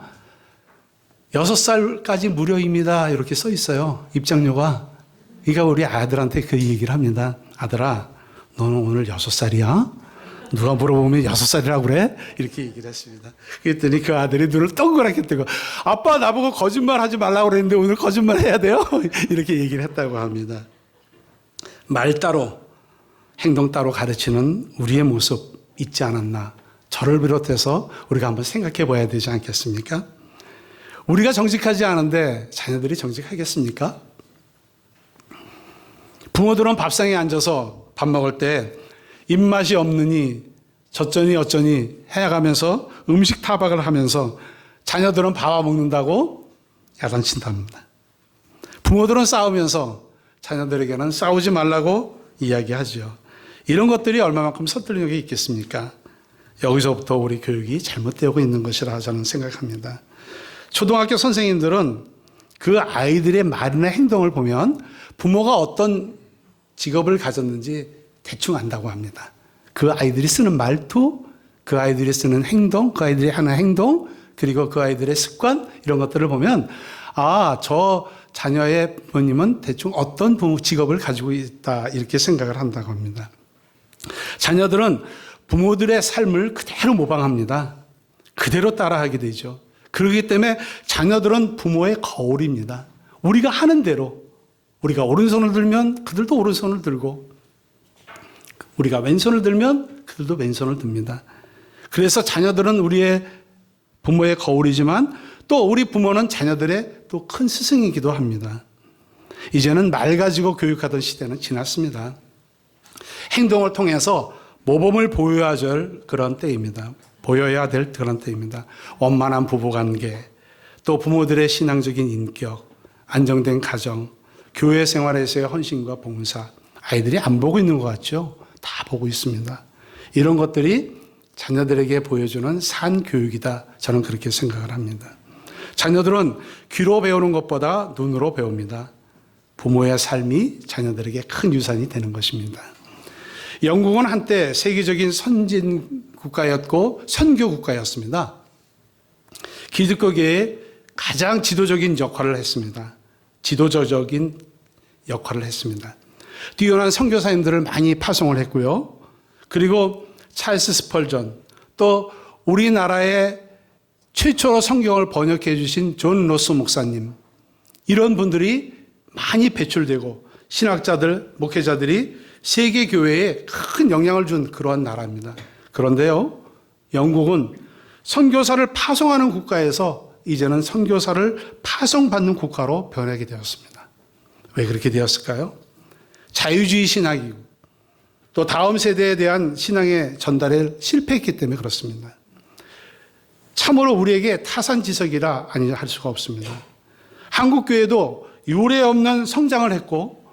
[SPEAKER 3] 6살까지 무료입니다. 이렇게 써 있어요. 입장료가. 그러니까 우리 아들한테 그 얘기를 합니다. 아들아, 너는 오늘 6살이야? 누가 물어보면 6살이라고 그래? 이렇게 얘기를 했습니다. 그랬더니 그 아들이 눈을 동그랗게 뜨고 아빠 나보고 거짓말 하지 말라고 그랬는데 오늘 거짓말 해야 돼요? 이렇게 얘기를 했다고 합니다. 말 따로 행동 따로 가르치는 우리의 모습 있지 않았나. 저를 비롯해서 우리가 한번 생각해 봐야 되지 않겠습니까? 우리가 정직하지 않은데 자녀들이 정직하겠습니까? 부모들은 밥상에 앉아서 밥 먹을 때 입맛이 없느니 저쩌니 어쩌니 해가면서 음식 타박을 하면서 자녀들은 밥아 먹는다고 야단친답니다. 부모들은 싸우면서 자녀들에게는 싸우지 말라고 이야기하죠. 이런 것들이 얼마만큼 설득력이 있겠습니까? 여기서부터 우리 교육이 잘못되고 있는 것이라 저는 생각합니다. 초등학교 선생님들은 그 아이들의 말이나 행동을 보면 부모가 어떤 직업을 가졌는지 대충 안다고 합니다. 그 아이들이 쓰는 말투, 그 아이들이 쓰는 행동, 그 아이들이 하는 행동, 그리고 그 아이들의 습관, 이런 것들을 보면 저 자녀의 부모님은 대충 어떤 직업을 가지고 있다, 이렇게 생각을 한다고 합니다. 자녀들은 부모들의 삶을 그대로 모방합니다. 그대로 따라하게 되죠. 그렇기 때문에 자녀들은 부모의 거울입니다. 우리가 하는 대로, 우리가 오른손을 들면 그들도 오른손을 들고, 우리가 왼손을 들면 그들도 왼손을 듭니다. 그래서 자녀들은 우리의 부모의 거울이지만 또 우리 부모는 자녀들의 또 큰 스승이기도 합니다. 이제는 말 가지고 교육하던 시대는 지났습니다. 행동을 통해서 모범을 보여야 될 그런 때입니다. 보여야 될 그런 때입니다. 원만한 부부관계, 또 부모들의 신앙적인 인격, 안정된 가정, 교회 생활에서의 헌신과 봉사, 아이들이 안 보고 있는 것 같죠? 다 보고 있습니다. 이런 것들이 자녀들에게 보여주는 산 교육이다. 저는 그렇게 생각을 합니다. 자녀들은 귀로 배우는 것보다 눈으로 배웁니다. 부모의 삶이 자녀들에게 큰 유산이 되는 것입니다. 영국은 한때 세계적인 선진 국가였고 선교 국가였습니다. 기독교계에 가장 지도적인 역할을 했습니다. 지도자적인 역할을 했습니다. 뛰어난 선교사님들을 많이 파송을 했고요. 그리고 찰스 스펄전, 또 우리나라의 최초로 성경을 번역해 주신 존 로스 목사님, 이런 분들이 많이 배출되고 신학자들, 목회자들이 세계 교회에 큰 영향을 준 그러한 나라입니다. 그런데요, 영국은 선교사를 파송하는 국가에서 이제는 선교사를 파송받는 국가로 변하게 되었습니다. 왜 그렇게 되었을까요? 자유주의 신학이고 또 다음 세대에 대한 신앙의 전달에 실패했기 때문에 그렇습니다. 참으로 우리에게 타산지석이라 아니 할 수가 없습니다. 한국교회도 유례 없는 성장을 했고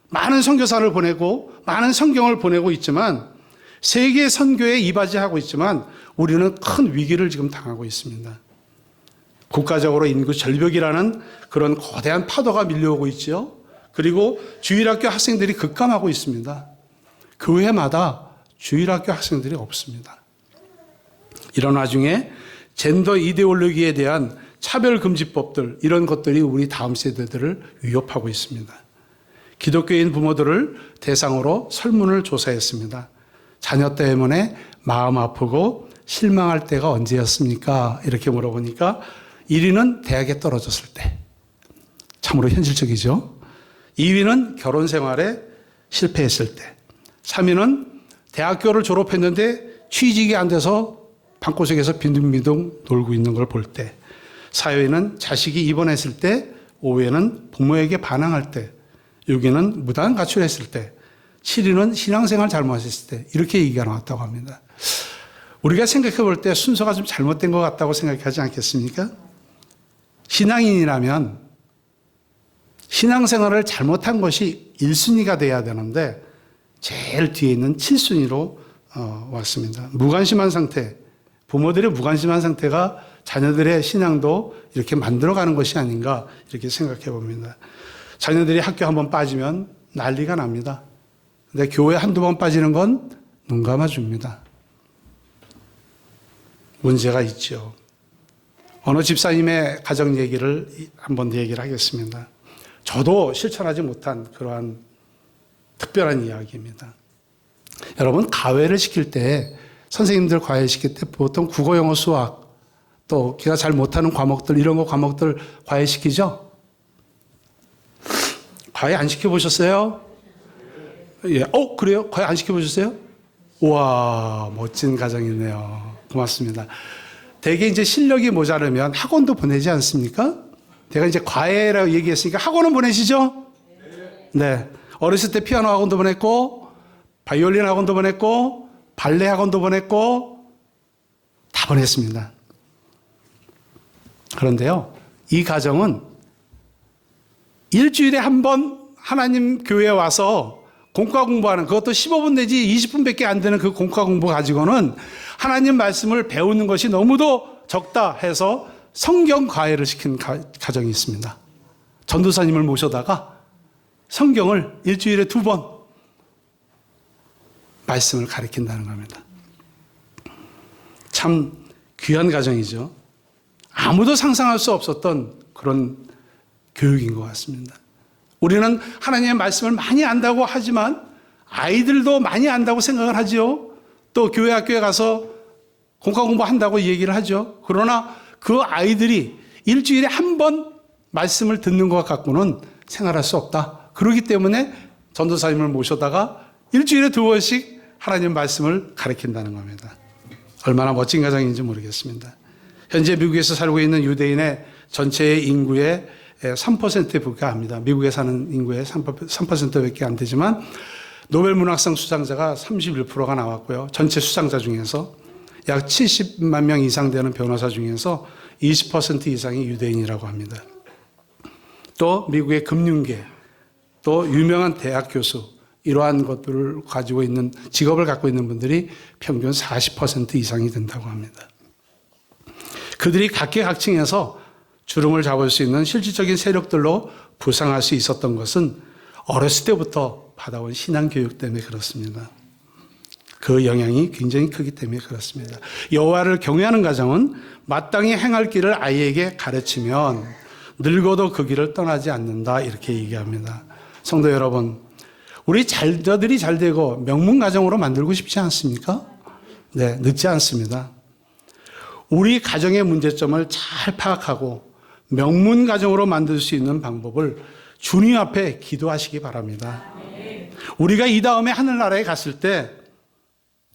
[SPEAKER 3] 많은 선교사를 보내고 많은 성경을 보내고 있지만 세계 선교에 이바지하고 있지만 우리는 큰 위기를 지금 당하고 있습니다. 국가적으로 인구 절벽이라는 그런 거대한 파도가 밀려오고 있죠. 그리고 주일학교 학생들이 급감하고 있습니다. 교회마다 주일학교 학생들이 없습니다. 이런 와중에 젠더 이데올로기에 대한 차별금지법들, 이런 것들이 우리 다음 세대들을 위협하고 있습니다. 기독교인 부모들을 대상으로 설문을 조사했습니다. 자녀 때문에 마음 아프고 실망할 때가 언제였습니까? 이렇게 물어보니까 1위는 대학에 떨어졌을 때. 참으로 현실적이죠. 2위는 결혼 생활에 실패했을 때. 3위는 대학교를 졸업했는데 취직이 안 돼서 방구석에서 빈둥빈둥 놀고 있는 걸 볼 때. 4위는 자식이 입원했을 때. 5위는 부모에게 반항할 때. 6위는 무단 가출했을 때. 7위는 신앙생활 잘못했을 때. 이렇게 얘기가 나왔다고 합니다. 우리가 생각해 볼 때 순서가 좀 잘못된 것 같다고 생각하지 않겠습니까? 신앙인이라면 신앙생활을 잘못한 것이 1순위가 돼야 되는데 제일 뒤에 있는 7순위로 왔습니다. 무관심한 상태, 부모들의 무관심한 상태가 자녀들의 신앙도 이렇게 만들어가는 것이 아닌가 이렇게 생각해 봅니다. 자녀들이 학교 한번 빠지면 난리가 납니다. 근데 교회 한두 번 빠지는 건 눈 감아줍니다. 문제가 있죠. 어느 집사님의 가정 얘기를 한번 얘기를 하겠습니다. 저도 실천하지 못한 그러한 특별한 이야기입니다. 여러분, 과외를 시킬 때, 선생님들 과외 시킬 때 보통 국어, 영어, 수학, 또 걔가 잘 못하는 과목들, 이런 거 과목들 과외 시키죠? 과외 안 시켜보셨어요? 예. 그래요? 과외 안 시켜보셨어요? 우와, 멋진 가정이네요. 고맙습니다. 대개 이제 실력이 모자르면 학원도 보내지 않습니까? 제가 이제 과외라고 얘기했으니까 학원은 보내시죠? 네. 어렸을 때 피아노 학원도 보냈고, 바이올린 학원도 보냈고, 발레 학원도 보냈고, 다 보냈습니다. 그런데요, 이 가정은 일주일에 한 번 하나님 교회에 와서 공과 공부하는, 그것도 15분 내지 20분밖에 안 되는 그 공과 공부 가지고는 하나님 말씀을 배우는 것이 너무도 적다 해서 성경 과외를 시킨 가정이 있습니다. 전도사님을 모셔다가 성경을 일주일에 2번 말씀을 가르친다는 겁니다. 참 귀한 가정이죠. 아무도 상상할 수 없었던 그런 교육인 것 같습니다. 우리는 하나님의 말씀을 많이 안다고 하지만 아이들도 많이 안다고 생각을 하죠. 또 교회 학교에 가서 공과 공부한다고 얘기를 하죠. 그러나 그 아이들이 일주일에 한 번 말씀을 듣는 것 갖고는 생활할 수 없다. 그렇기 때문에 전도사님을 모셔다가 일주일에 2번씩 하나님 말씀을 가르친다는 겁니다. 얼마나 멋진 가정인지 모르겠습니다. 현재 미국에서 살고 있는 유대인의 전체 인구의 3%에 불과합니다. 미국에 사는 인구의 3%밖에 안 되지만 노벨 문학상 수상자가 31%가 나왔고요. 전체 수상자 중에서 약 70만 명 이상 되는 변호사 중에서 20% 이상이 유대인이라고 합니다. 또 미국의 금융계, 또 유명한 대학 교수, 이러한 것들을 가지고 있는, 직업을 갖고 있는 분들이 평균 40% 이상이 된다고 합니다. 그들이 각계각층에서 주름을 잡을 수 있는 실질적인 세력들로 부상할 수 있었던 것은 어렸을 때부터 받아온 신앙교육 때문에 그렇습니다. 그 영향이 굉장히 크기 때문에 그렇습니다. 여호와를 경외하는 가정은 마땅히 행할 길을 아이에게 가르치면 늙어도 그 길을 떠나지 않는다, 이렇게 얘기합니다. 성도 여러분, 우리 자녀들이 잘 되고 명문 가정으로 만들고 싶지 않습니까? 네, 늦지 않습니다. 우리 가정의 문제점을 잘 파악하고 명문 가정으로 만들 수 있는 방법을 주님 앞에 기도하시기 바랍니다. 우리가 이 다음에 하늘나라에 갔을 때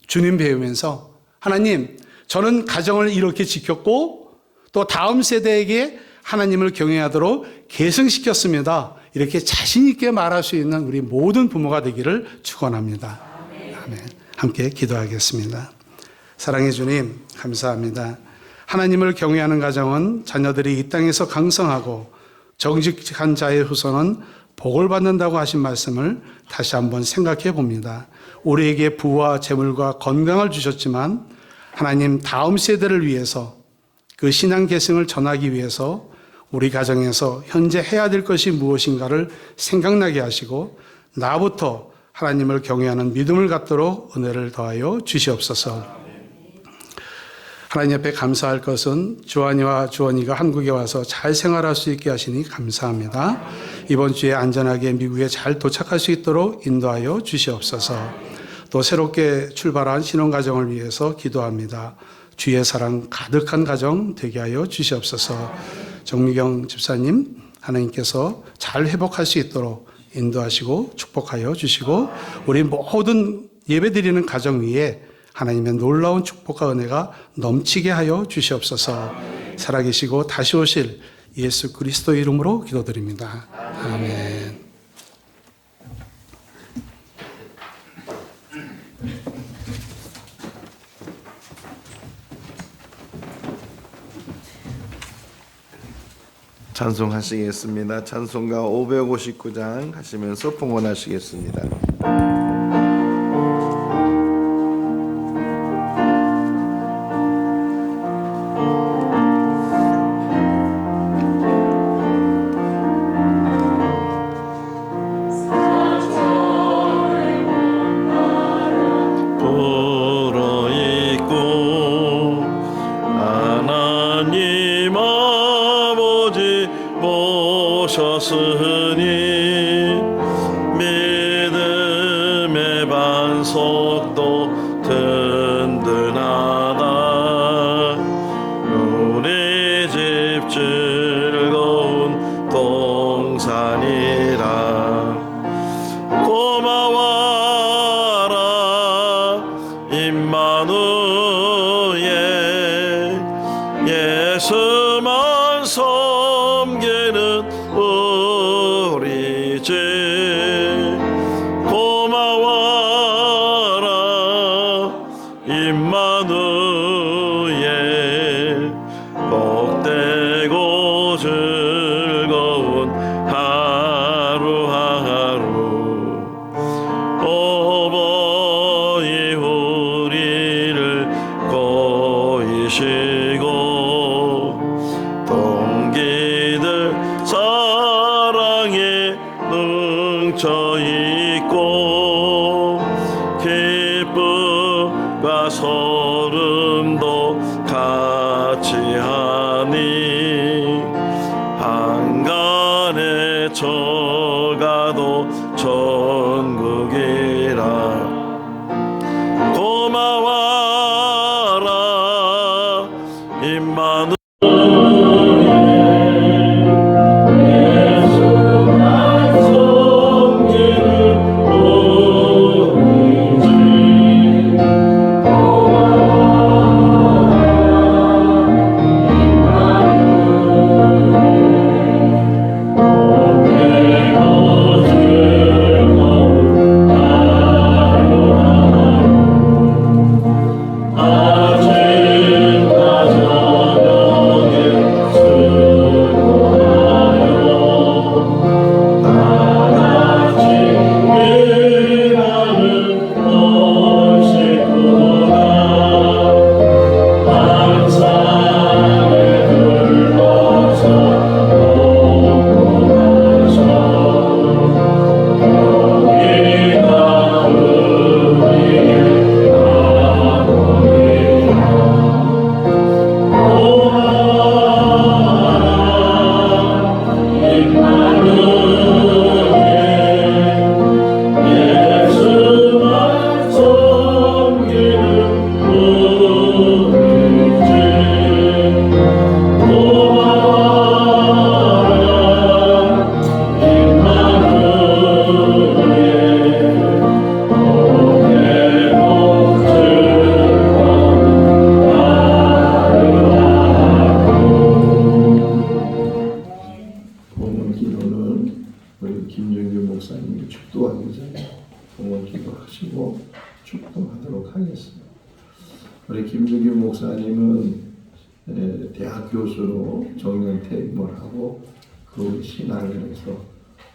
[SPEAKER 3] 주님 배우면서, 하나님, 저는 가정을 이렇게 지켰고 또 다음 세대에게 하나님을 경외하도록 계승시켰습니다, 이렇게 자신 있게 말할 수 있는 우리 모든 부모가 되기를 축원합니다. 아멘. 함께 기도하겠습니다. 사랑해 주님, 감사합니다. 하나님을 경외하는 가정은 자녀들이 이 땅에서 강성하고 정직한 자의 후손은 복을 받는다고 하신 말씀을 다시 한번 생각해 봅니다. 우리에게 부와 재물과 건강을 주셨지만 하나님, 다음 세대를 위해서 그 신앙 계승을 전하기 위해서 우리 가정에서 현재 해야 될 것이 무엇인가를 생각나게 하시고 나부터 하나님을 경외하는 믿음을 갖도록 은혜를 더하여 주시옵소서. 하나님 앞에 감사할 것은 주한이와 주원이가 한국에 와서 잘 생활할 수 있게 하시니 감사합니다. 이번 주에 안전하게 미국에 잘 도착할 수 있도록 인도하여 주시옵소서. 또 새롭게 출발한 신혼가정을 위해서 기도합니다. 주의 사랑 가득한 가정 되게 하여 주시옵소서. 정미경 집사님, 하나님께서 잘 회복할 수 있도록 인도하시고 축복하여 주시고 우리 모든 예배드리는 가정 위에 하나님의 놀라운 축복과 은혜가 넘치게 하여 주시옵소서. 살아계시고 다시 오실 예수 그리스도 이름으로 기도드립니다. 아멘.
[SPEAKER 1] 찬송하시겠습니다. 찬송가 559장 하시면서 봉헌하시겠습니다.
[SPEAKER 4] 오셨으니 믿음의 반석도 든든하다. 우리 집 즐거운 동산이라. 고마워라 임마누엘, 예수만 섬기는 우리 집. 고마워라 임마누엘, 복되고 즐거운 하늘. 능처 있고 기쁨과 소름도 같이 하니 한간에 저가도 천국이라 고마워라 임마누엘
[SPEAKER 1] 봉헌 기도는 우리 김정규 목사님이 축도하기 전에 봉헌 기도하시고 축도하도록 하겠습니다. 우리 김정규 목사님은 대학 교수로 정년 퇴임을 하고 그 신학원에서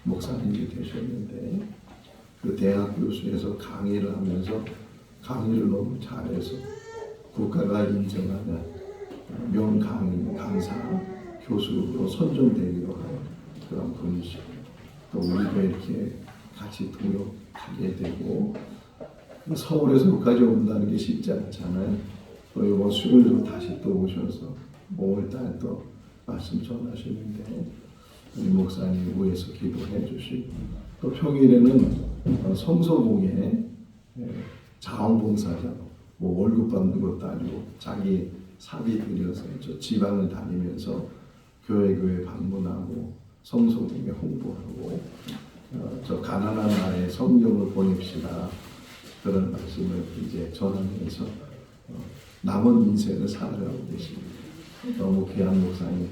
[SPEAKER 1] 목사님이 되셨는데 그 대학 교수에서 강의를 하면서 강의를 너무 잘해서 국가가 인정하는 명강의 강사 교수로 선정되기도 하는 그런 분이시고 또 우리도 이렇게 같이 동역하게 되고 서울에서 여기까지 온다는 게 쉽지 않잖아요. 또 이번 수요일도 다시 또 오셔서 5월달 또 말씀 전하시는데 우리 목사님 위해서 기도해 주시고 또 평일에는 성서공에 자원봉사자 뭐 월급 받는 것도 아니고 자기 사비 들여서 저 지방을 다니면서 교회 방문하고 성서공에 홍보하고 저 가난한 나라에 성경을 보냅시다 그런 말씀을 이제 전하면서 남은 인생을 살아가고 계십니다. 너무 귀한 목사님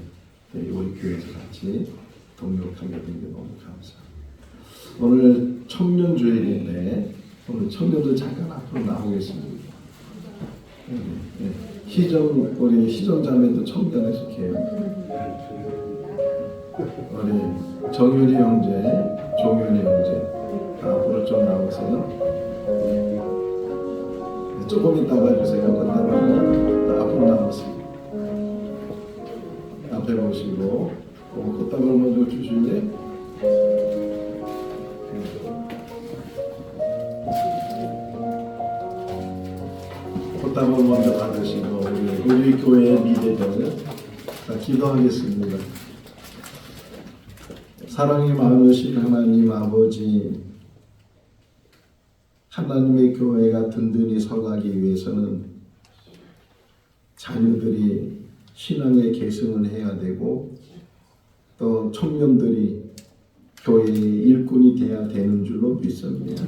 [SPEAKER 1] 우리 교회에서 같이 동역하게 된 게 너무 감사합니다. 오늘 청년주일인데 오늘 청년들 잠깐 앞으로 나오겠습니다. 우리 희정자매도 청년에서 계요. 우리 정윤이 형제, 종윤이 형제 다 앞으로 좀 나오세요. 조금 이따가 주세요. 그다음에 앞으로 나오세요. 앞에 보시고 꽃다발 먼저 주실래? 꽃다발 먼저 받으시고 우리 교회의 미래를 기도하겠습니다. 사랑이 많으신 하나님 아버지, 하나님의 교회가 든든히 서가기 위해서는 자녀들이 신앙의 계승을 해야 되고 또 청년들이 교회의 일꾼이 되어야 되는 줄로 믿습니다.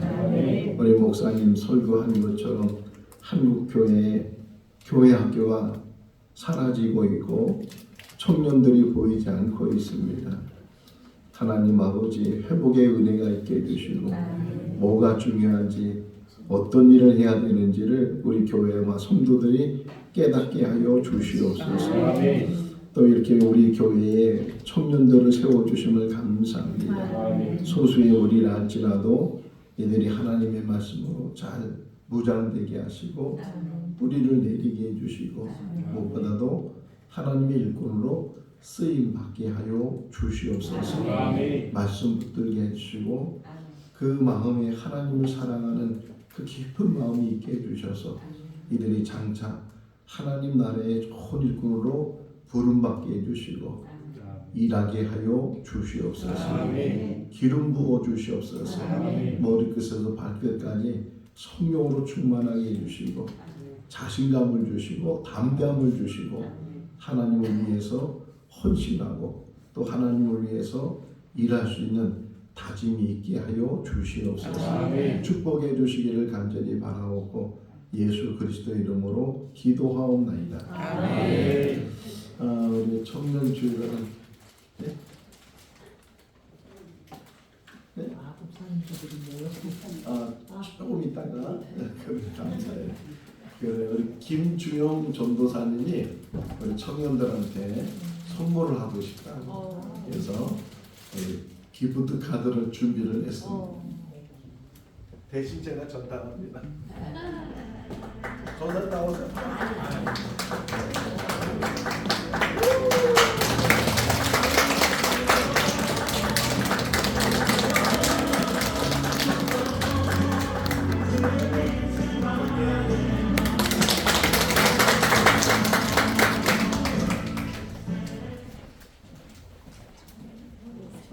[SPEAKER 1] 우리 목사님 설교한 것처럼 한국 교회 학교가 사라지고 있고 청년들이 보이지 않고 있습니다. 하나님 아버지 회복의 은혜가 있게 해주시고 뭐가 중요한지 어떤 일을 해야 되는지를 우리 교회와 성도들이 깨닫게 하여 주시옵소서. 또 이렇게 우리 교회에 청년들을 세워주심을 감사합니다. 소수의 우리라 할지라도 이들이 하나님의 말씀으로 잘 무장되게 하시고 뿌리를 내리게 해주시고 무엇보다도 하나님의 일꾼으로 쓰임 받게 하여 주시옵소서. 말씀 붙들게 해주시고 그 마음에 하나님을 사랑하는 그 깊은 마음이 있게 해주셔서 이들이 장차 하나님 나라의 좋은 일꾼으로 부름받게 해주시고 일하게 하여 주시옵소서. 기름 부어 주시옵소서. 머리끝에서 발끝까지 성령으로 충만하게 해주시고 자신감을 주시고 담대함을 주시고 하나님을 위해서 헌신하고 또 하나님을 위해서 일할 수 있는 다짐이 있게 하여 주시옵소서. 축복해 주시기를 간절히 바라옵고 예수 그리스도 이름으로 기도하옵나이다. 우리 청년 주일은 네? 네? 조금 있다가 그래 감사해요. 그래 우리 김주영 전도사님이 우리 청년들한테 선물을 하고 싶다고 그래서 기프트 카드를 준비를 했습니다. 대신 제가 전달합니다. 전달 나오세요.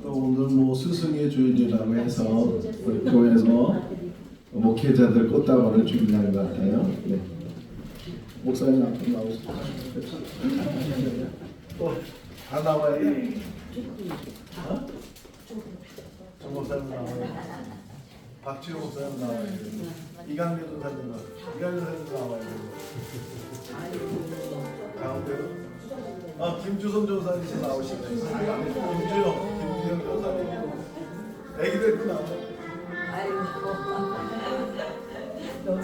[SPEAKER 1] 오늘 뭐 스승의 주일이라고 해서 우리 교회에서 목회자들 꽃다발을 준비한 것 같아요. 네. 목사님 앞으로 나오시죠. 다 나와야 돼. 정 목사님 나와야 돼. 박지호 목사님 나와야 돼. 이강대 전사님 나와야 돼. 가운데로. 김주선 전사님 나오시네. 김주영 전사님. 애기들 나와. 너무.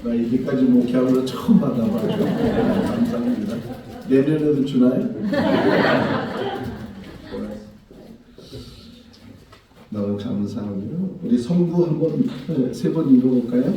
[SPEAKER 1] 나 이제까지 목회하면서 처음 받아봐요. 감사합니다. 내년에도 주나요? 너무 감사하고요. 우리 성구 한번 세 번 읽어볼까요?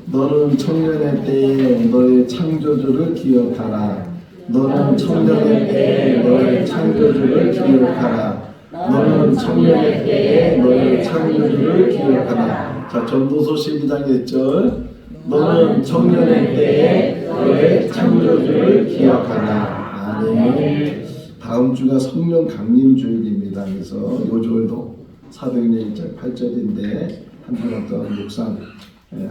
[SPEAKER 1] 너는 청년의 때에 너의 창조주를 기억하라. 너는 청년의 때에 너의 창조주를 기억하라. 너는 청년의 때에 너의 창조주를 기억하라. 자, 전도서 12장 1절. 너는 청년의 때에 너의 창조주를 기억하라. 아멘. 다음 주가 성령 강림 주일입니다. 그래서 요 주일도 사도행전 1장 8절인데 한 주간 동안 묵상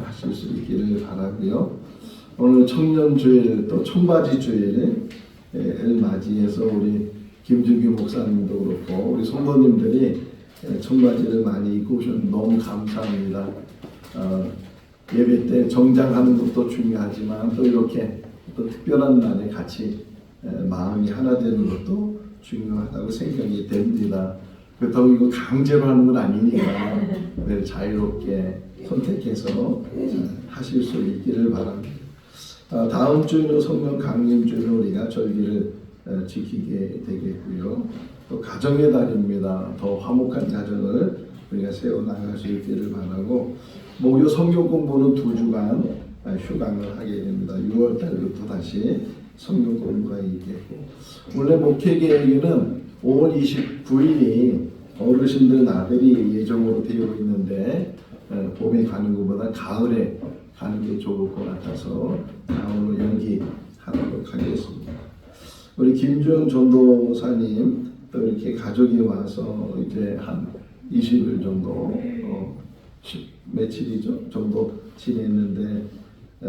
[SPEAKER 1] 하실 수 있기를 바라고요. 오늘 청년 주일 또 청바지 주일을 맞이해서 우리 김준규 목사님도 그렇고 우리 성도님들이 청바지를 많이 입고 오셨는데 너무 감사합니다. 예배 때 정장하는 것도 중요하지만 또 이렇게 또 특별한 날에 같이 마음이 하나 되는 것도 중요하다고 생각이 됩니다. 그렇다고 이거 강제로 하는 건 아니니까 자유롭게 선택해서 하실 수 있기를 바랍니다. 다음 주에는 성령 강림 주일로 우리가 절기를 지키게 되겠고요. 또 가정의 달입니다. 더 화목한 가정을 우리가 세워나갈 수 있기를 바라고 목요 성경 공부는 2주간 휴강을 하게 됩니다. 6월 달부터 다시 성경 공부가 있겠고 원래 목회 계획에는 5월 29일이 어르신들 나들이 예정으로 되어 있는데 봄에 가는 것보다 가을에 가는 게 좋을 것 같아서 다음으로 연기하도록 하겠습니다. 우리 김주영 전도사님 또 이렇게 가족이 와서 이제 한 20일 정도 며칠이죠 정도 지냈는데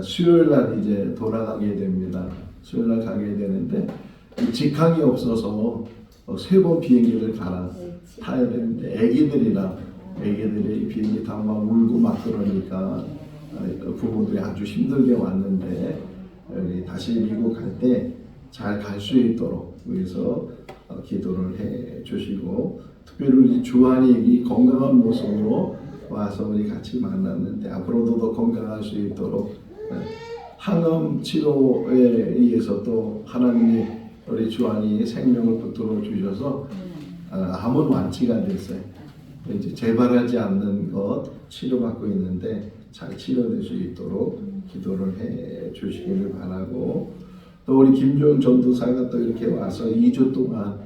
[SPEAKER 1] 수요일 날 이제 돌아가게 됩니다. 수요일 날 가게 되는데 직항이 없어서 3번 비행기를 타야 되는데 애기들이 비행기 타고 막 울고 막 그러니까 부모들이 아주 힘들게 왔는데 다시 미국 갈 때 잘 갈 수 있도록 위해서 기도를 해 주시고, 특별히 우리 주한이 이 건강한 모습으로 와서 우리 같이 만났는데 앞으로도 더 건강할 수 있도록 항암 치료에 의해서 또 하나님이 우리 주한이 생명을 붙들어 주셔서 암은 완치가 됐어요. 이제 재발하지 않는 것 치료받고 있는데 잘 치료될 수 있도록 기도를 해 주시기를 바라고, 또 우리 김주영 전도사가 또 이렇게 와서 2주 동안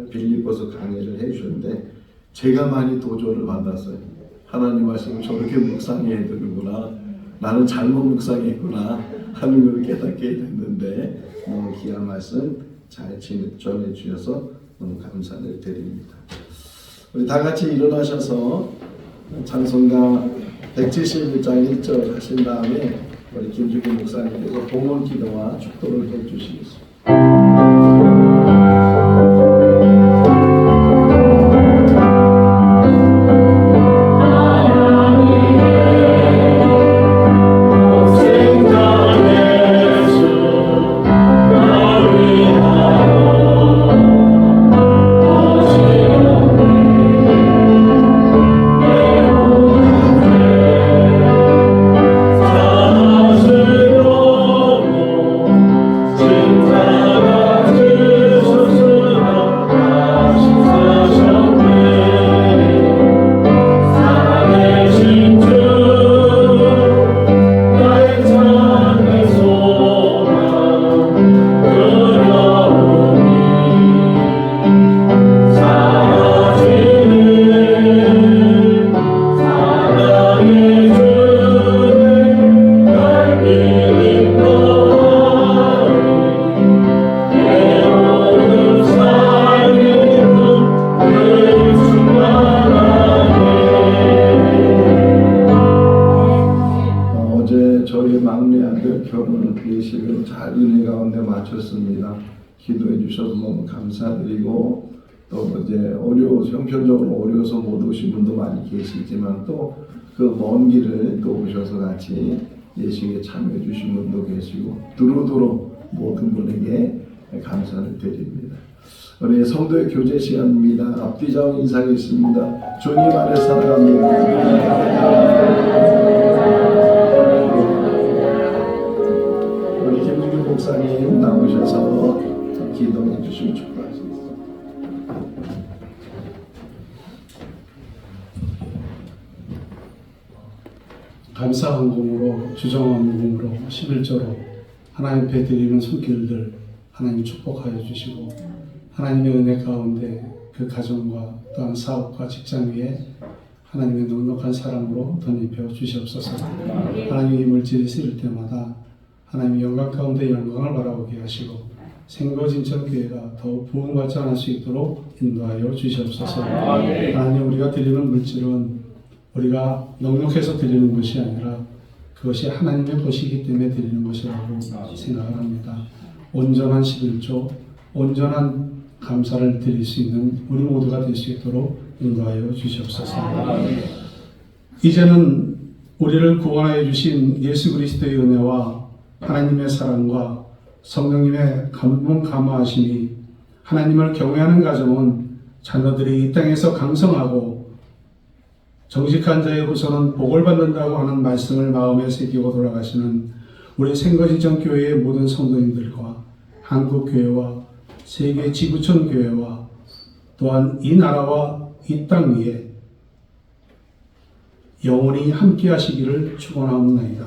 [SPEAKER 1] 빌립보서 강의를 해 주셨는데 제가 많이 도전을 받았어요. 하나님 말씀을 저렇게 묵상해야 되는구나, 나는 잘못 묵상했구나 하는 걸 깨닫게 됐는데 너무 귀한 말씀 잘 전해 주셔서 너무 감사를 드립니다. 우리 다 같이 일어나셔서 찬송가 171장 1절 하신 다음에 우리 김주기 목사님께서 봉헌 기도와 축도를 해 주시겠습니다. 예식을 잘 은혜 가운데 마쳤습니다. 기도해 주셔서 너무 감사드리고, 또 이제 형편적으로 어려워서 못 오신 분도 많이 계시지만 또 그 먼 길을 또 오셔서 같이 예식에 참여해 주신 분도 계시고 두루두루 모든 분에게 감사를 드립니다. 우리 성도의 교제 시간입니다. 앞뒤 좌우 인사하겠습니다. 주님 안에 살아갑니다. 우리 김주기 목사님 나오셔서 기도해 주시면 축복하겠습니다.
[SPEAKER 3] 감사 헌금으로, 주정 헌금으로, 11조로 하나님 앞에 드리는 손길들 하나님 축복하여 주시고, 하나님의 은혜 가운데 그 가정과 또한 사업과 직장 위에 하나님의 넉넉한 사랑으로 덧입혀 주시옵소서. 하나님의 물질이 쓰일 때마다 하나님의 영광 가운데 영광을 바라보게 하시고 생거진천교회가 더욱 부흥발전할 수 있도록 인도하여 주시옵소서. 하나님, 우리가 드리는 물질은 우리가 넉넉해서 드리는 것이 아니라 그것이 하나님의 것이기 때문에 드리는 것이라고 생각을 합니다. 온전한 11조, 온전한 감사를 드릴 수 있는 우리 모두가 될 수 있도록 인도하여 주시옵소서. 이제는 우리를 구원하여 주신 예수 그리스도의 은혜와 하나님의 사랑과 성령님의 감동 감화하심이 하나님을 경외하는 가정은 자녀들이 이 땅에서 강성하고 정직한 자의 후손은 복을 받는다고 하는 말씀을 마음에 새기고 돌아가시는 우리 생거진천교회의 모든 성도님들과 한국교회와 세계 지구촌 교회와 또한 이 나라와 이 땅 위에 영원히 함께 하시기를 축원하옵나이다.